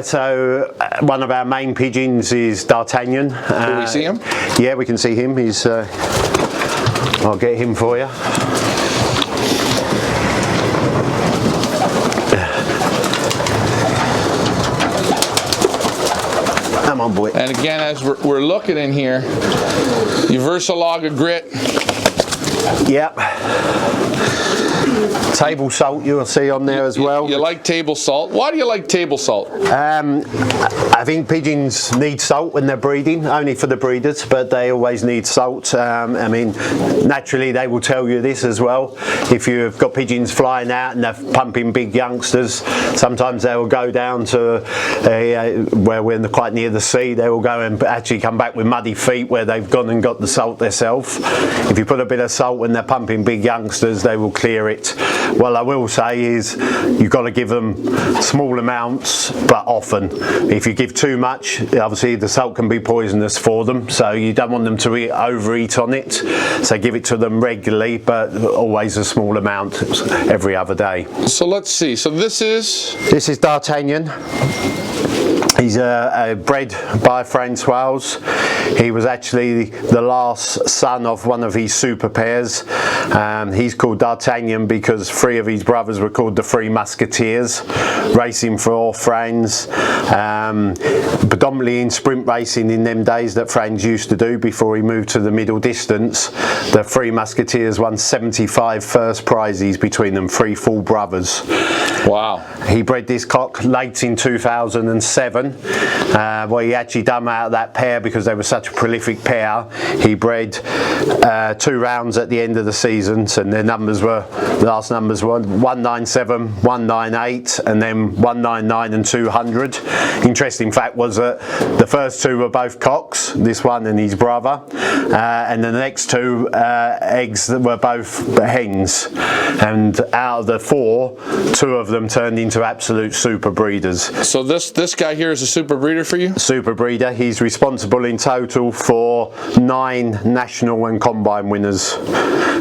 So one of our main pigeons is D'Artagnan. Can we see him? Yeah, we can see him. He's. I'll get him for you. Come on, boy. And again, as we're looking in here, your Versalaga grit. Yep. Table salt you'll see on there as well. You like table salt? Why do you like table salt? I think pigeons need salt when they're breeding, only for the breeders, but they always need salt. I mean, naturally they will tell you this as well. If you've got pigeons flying out and they're pumping big youngsters, sometimes they will go down to where we're quite near the sea. They will go and actually come back with muddy feet where they've gone and got the salt themselves. If you put a bit of salt when they're pumping big youngsters, they will clear it. What I will say is you've got to give them small amounts, but often. If you give too much, obviously the salt can be poisonous for them, so you don't want them to overeat on it. So give it to them regularly, but always a small amount every other day. So let's see. So this is D'Artagnan. He's bred by Francois. He was actually the last son of one of his super pairs. He's called D'Artagnan because 3 of his brothers were called the 3 Musketeers, racing for Franz. Predominantly in sprint racing in them days that Franz used to do before he moved to the middle distance. The 3 Musketeers won 75 first prizes between them, 3 full brothers. Wow. He bred this cock late in 2007. What he actually done out of that pair, because they were such a prolific pair, he bred 2 rounds at the end of the seasons, and the last numbers were 197, 198, and then 199 and 200. Interesting fact was that the first 2 were both cocks, this one and his brother, and the next 2 eggs were both hens, and out of the 4, 2 of them turned into absolute super breeders. So this guy here is a super breeder for you? Super breeder. He's responsible in total for 9 national and combine winners.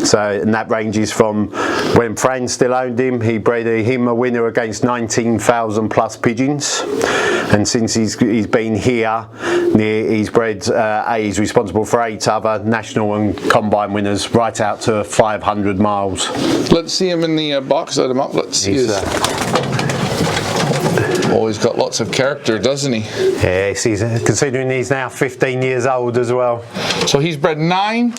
So, and that ranges from when Fran still owned him, he bred him a winner against 19,000 plus pigeons, and since he's been here, he's bred he's responsible for 8 other national and combine winners, right out to 500 miles. Let's see him in the box. Let him up. Let's see his. Oh, he's got lots of character, doesn't he? Yes, considering he's now 15 years old as well. So he's bred 9?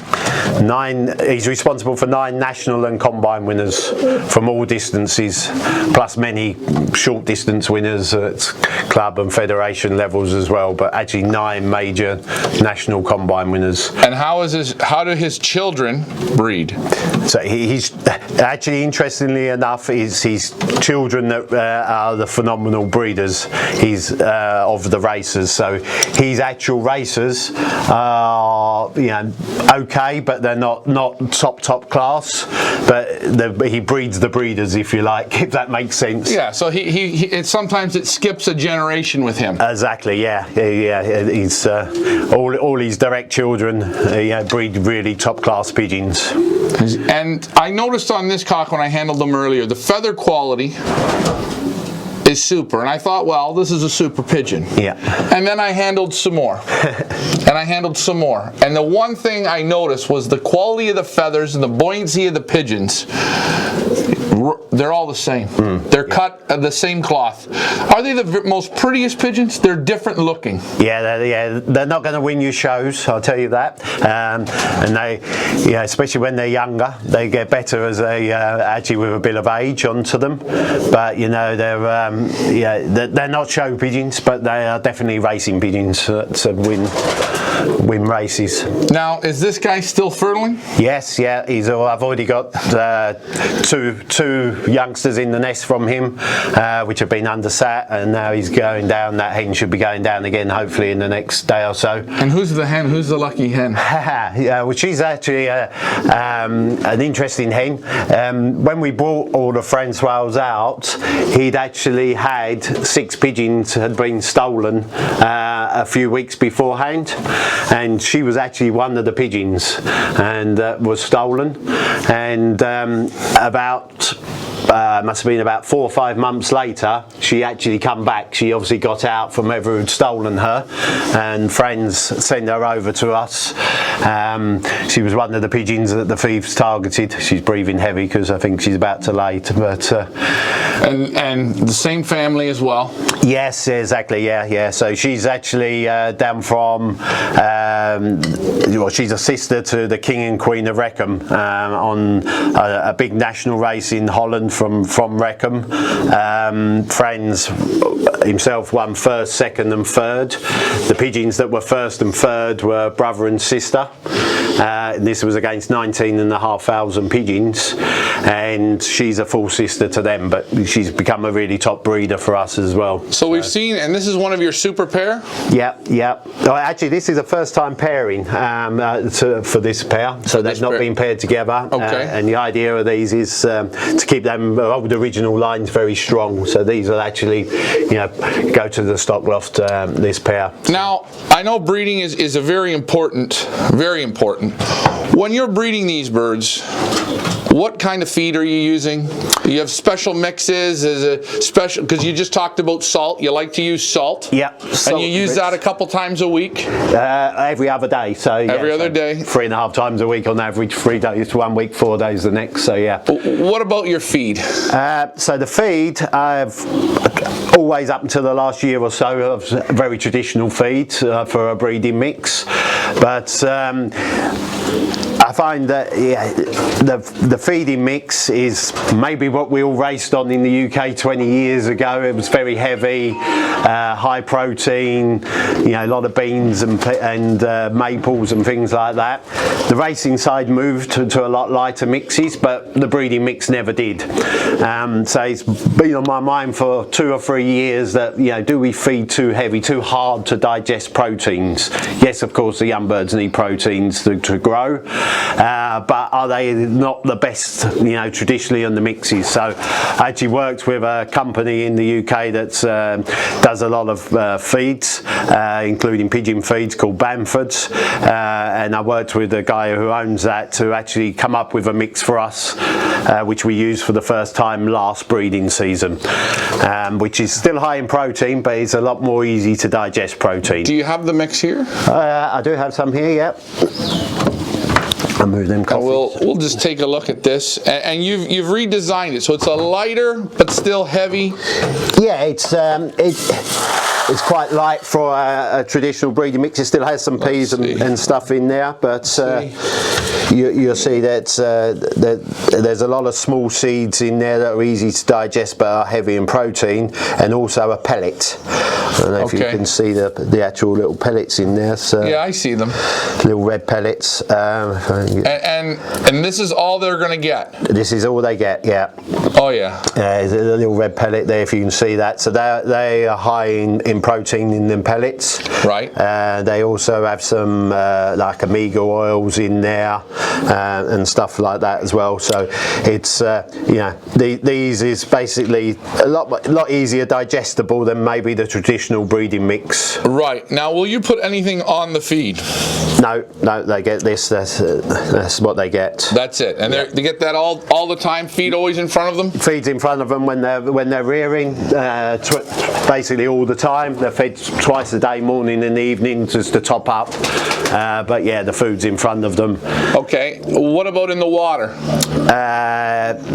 9. He's responsible for 9 national and combine winners from all distances, plus many short distance winners at club and federation levels as well. But actually 9 major national combine winners. And how do his children breed? So he's actually, interestingly enough, his children that are the phenomenal breeders. He's of the racers. So his actual racers are, you know, okay, but they're not top class. But he breeds the breeders, if you like, if that makes sense. Yeah. So sometimes it skips a generation with him. Exactly. Yeah. He's all his direct children breed really top class pigeons. And I noticed on this cock when I handled them earlier, the feather quality is super, and I thought, well, this is a super pigeon. Yeah. And then I handled some more, and I handled some more, and the one thing I noticed was the quality of the feathers and the buoyancy of the pigeons. They're all the same. They're cut of the same cloth. Are they the most prettiest pigeons? They're different looking. Yeah, they're not going to win you shows, I'll tell you that. And they, especially when they're younger, they get better as they actually with a bit of age onto them. But they're not show pigeons, but they are definitely racing pigeons to win races. Now, is this guy still fertiling? Yes, yeah. I've already got two youngsters in the nest from him, which have been undersat, and now he's going down. That hen should be going down again, hopefully in the next day or so. And who's the hen? Who's the lucky hen? Well, she's actually an interesting hen. When we brought all the Francois out, he'd actually had 6 pigeons had been stolen a few weeks beforehand, and she was actually one of the pigeons and was stolen. And must have been about 4 or 5 months later, she actually come back. She obviously got out from whoever had stolen her, and friends sent her over to us. She was one of the pigeons that the thieves targeted. She's breathing heavy because I think she's about to lay. But and the same family as well. Yes, exactly. Yeah. So she's actually down from. She's a sister to the King and Queen of Wreccam on a big national race in Holland from Wreccam. Franz himself won 1st, 2nd and 3rd. The pigeons that were 1st and 3rd were brother and sister. This was against 19,500 pigeons, and she's a full sister to them, but she's become a really top breeder for us as well. So we've seen, and this is one of your super pair? Yeah. Well, actually, this is a first time pairing for this pair, so they've not been paired together. Okay. And the idea of these is to keep them old original lines very strong. So these will actually, go to the stock loft, this pair. Now, I know breeding is a very important. When you're breeding these birds, what kind of feed are you using? You have special mixes, because you just talked about salt. You like to use salt. Yeah. And you use that a couple times a week? Every other day. So every other day. 3.5 times a week on average. 3 days 1 week, 4 days the next. So yeah. What about your feed? So the feed, I've always up until the last year or so, a very traditional feed for a breeding mix, but I find that the feeding mix is maybe what we all raced on in the UK 20 years ago. It was very heavy, high protein, a lot of beans and maples and things like that. The racing side moved to a lot lighter mixes, but the breeding mix never did. So it's been on my mind for 2 or 3 years that, do we feed too heavy, too hard to digest proteins? Yes, of course, the young birds need proteins to grow, but are they not the best, traditionally on the mixes? So I actually worked with a company in the UK that does a lot of feeds, including pigeon feeds, called Bamford's, and I worked with a guy who owns that to actually come up with a mix for us, which we used for the first time last breeding season, which is still high in protein, but it's a lot more easy to digest protein. Do you have the mix here? I do have some here, yep. I'll move them coffee. We'll just take a look at this, and you've redesigned it, so it's a lighter but still heavy. Yeah, it's quite light for a traditional breeding mix. It still has some peas and stuff in there, but you'll see that there's a lot of small seeds in there that are easy to digest but are heavy in protein, and also a pellet. I don't know if you can see the actual little pellets in there. So yeah, I see them. Little red pellets. And this is all they're going to get? This is all they get, yeah. Oh yeah. There's a little red pellet there if you can see that. So they are high in protein in them pellets. Right. They also have some like omega oils in there and stuff like that as well. So it's these is basically a lot easier digestible than maybe the traditional breeding mix. Right. Now, will you put anything on the feed? No, they get this. That's what they get. That's it. And they get that all the time. Feed always in front of them. Feeds in front of them when they're rearing, basically all the time. They're fed twice a day, morning and evening, just to top up. But yeah, the food's in front of them. Okay. What about in the water?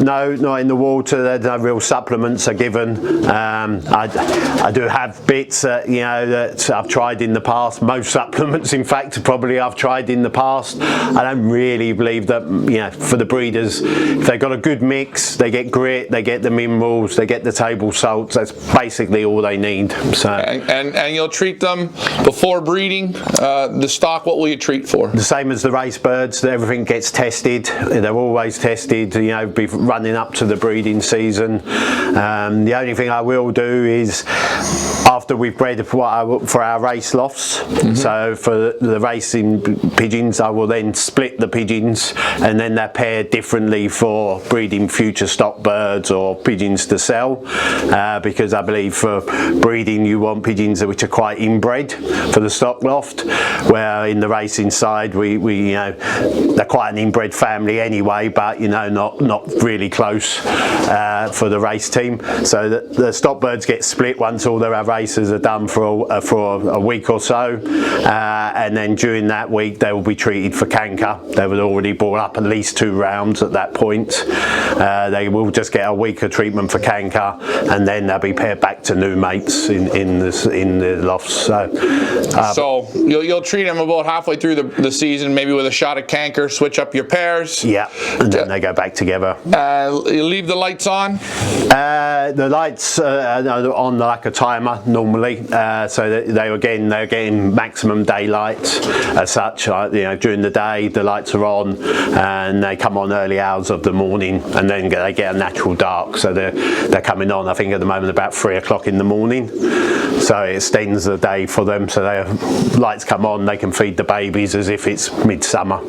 No, not in the water. No real supplements are given. I do have bits that I've tried in the past. Most supplements, in fact, probably I've tried in the past. I don't really believe that, for the breeders, if they've got a good mix, they get grit, they get the minerals, they get the table salts. That's basically all they need. So and you'll treat them before breeding. The stock, what will you treat for? The same as the race birds. Everything gets tested. They're always tested. Be running up to the breeding season. The only thing I will do is, after we've bred for our race lofts, so for the racing pigeons, I will then split the pigeons, and then they're paired differently for breeding future stock birds or pigeons to sell, because I believe for breeding you want pigeons which are quite inbred for the stock loft, where in the racing side they're quite an inbred family anyway, but not really close for the race team. So the stock birds get split once all their races are done for a week or so, and then during that week they will be treated for canker. They would already brought up at least 2 rounds at that point. They will just get a week of treatment for canker, and then they'll be paired back to new mates in the lofts. So you'll treat them about halfway through the season, maybe with a shot of canker, switch up your pairs. Yeah, and then they go back together. You leave the lights on? The lights are on like a timer normally, so they're getting maximum daylight as such. During the day the lights are on, and they come on early hours of the morning, and then they get a natural dark. So they're coming on, I think at the moment, about 3 o'clock in the morning. So it extends the day for them. So their lights come on, they can feed the babies as if it's midsummer.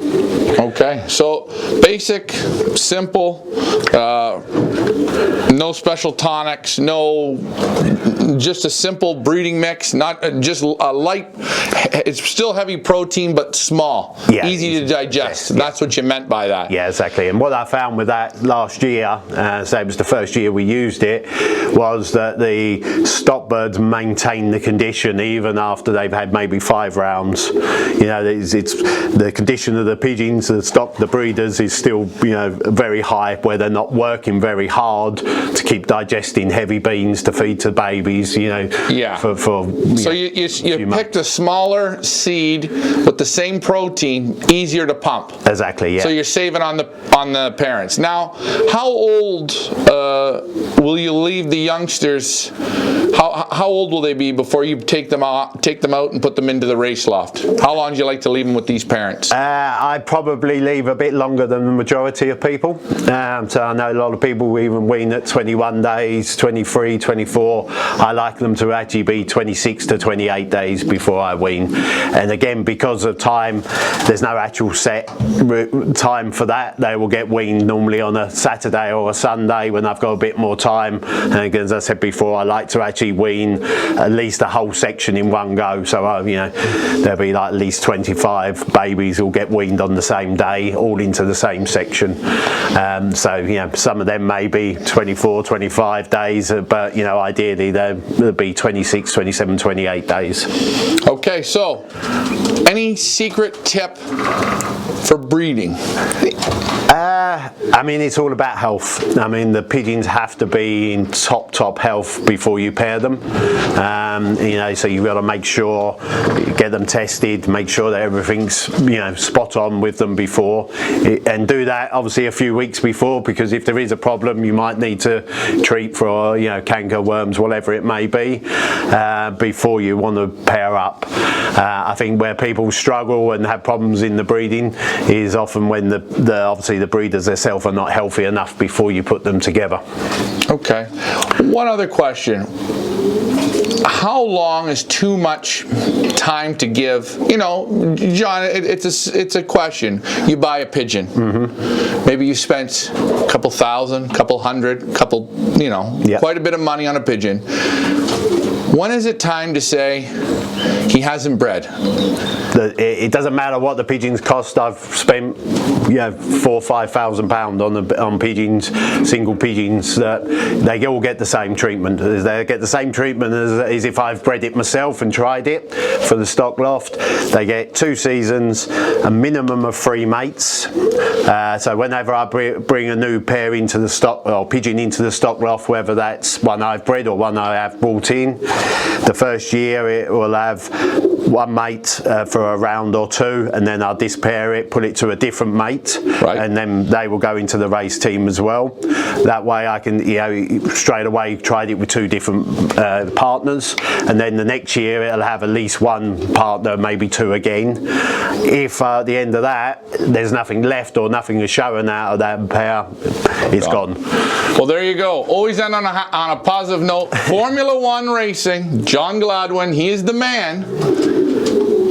Okay, so basic, simple, no special tonics, just a simple breeding mix, not just a light. It's still heavy protein but small, easy to digest. Yes, that's what you meant by that. Yeah, exactly. And what I found with that last year, so it was the first year we used it, was that the stock birds maintain the condition even after they've had maybe 5 rounds. It's the condition of the pigeons, the breeders, is still very high, where they're not working very hard to keep digesting heavy beans to feed to babies. Yeah. So you picked a smaller seed with the same protein, easier to pump. Exactly. Yeah. So you're saving on the parents. Now, how old will you leave the youngsters? How old will they be before you take them out and put them into the race loft? How long do you like to leave them with these parents? I'd probably leave a bit longer than the majority of people. So I know a lot of people even wean at 21 days, 23, 24. I like them to actually be 26 to 28 days before I wean. And again, because of time, there's no actual set time for that. They will get weaned normally on a Saturday or a Sunday when I've got a bit more time. And again, as I said before, I like to actually wean at least a whole section in one go. So there'll be like at least 25 babies will get weaned on the same day, all into the same section. So some of them may be 24, 25 days, but ideally they'll be 26, 27, 28 days. Okay, so any secret tip for breeding? I mean, it's all about health. I mean, the pigeons have to be in top health before you pair them. So you've got to make sure, get them tested, make sure that everything's spot on with them before, and do that obviously a few weeks before, because if there is a problem, you might need to treat for canker, worms, whatever it may be, before you want to pair up. I think where people struggle and have problems in the breeding is often when obviously the breeders themselves are not healthy enough before you put them together. Okay. One other question. How long is too much time to give? John, it's a question. You buy a pigeon. Mm-hmm. Maybe you spent a couple thousand, couple hundred, quite a bit of money on a pigeon. When is it time to say he hasn't bred? It doesn't matter what the pigeons cost. I've spent £4,000 or £5,000 on pigeons, single pigeons. They all get the same treatment. They get the same treatment as if I've bred it myself and tried it for the stock loft. They get 2 seasons, a minimum of 3 mates. So whenever I bring a new pair into the stock, or pigeon into the stock loft, whether that's one I've bred or one I have brought in, the first year it will have 1 mate for a round or 2, and then I'll dispair it, put it to a different mate, right, and then they will go into the race team as well. That way I can straight away tried it with 2 different partners, and then the next year it'll have at least 1 partner, maybe 2 again. If at the end of that there's nothing left or nothing is showing out of that pair, it's gone. Well, there you go. Always end on a positive note. Formula One racing, John Gladwin, he is the man.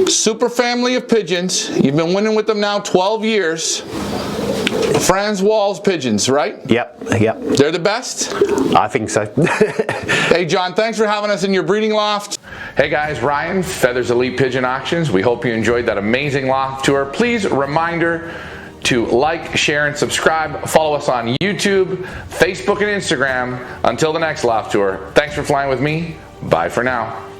Super family of pigeons. You've been winning with them now 12 years. Franz pigeons, right? Yep. They're the best? I think so. Hey, John, thanks for having us in your breeding loft. Hey guys, Ryan, Feathers Elite Pigeon Auctions. We hope you enjoyed that amazing loft tour. Please, reminder to like, share, and subscribe. Follow us on YouTube, Facebook, and Instagram. Until the next loft tour, thanks for flying with me. Bye for now.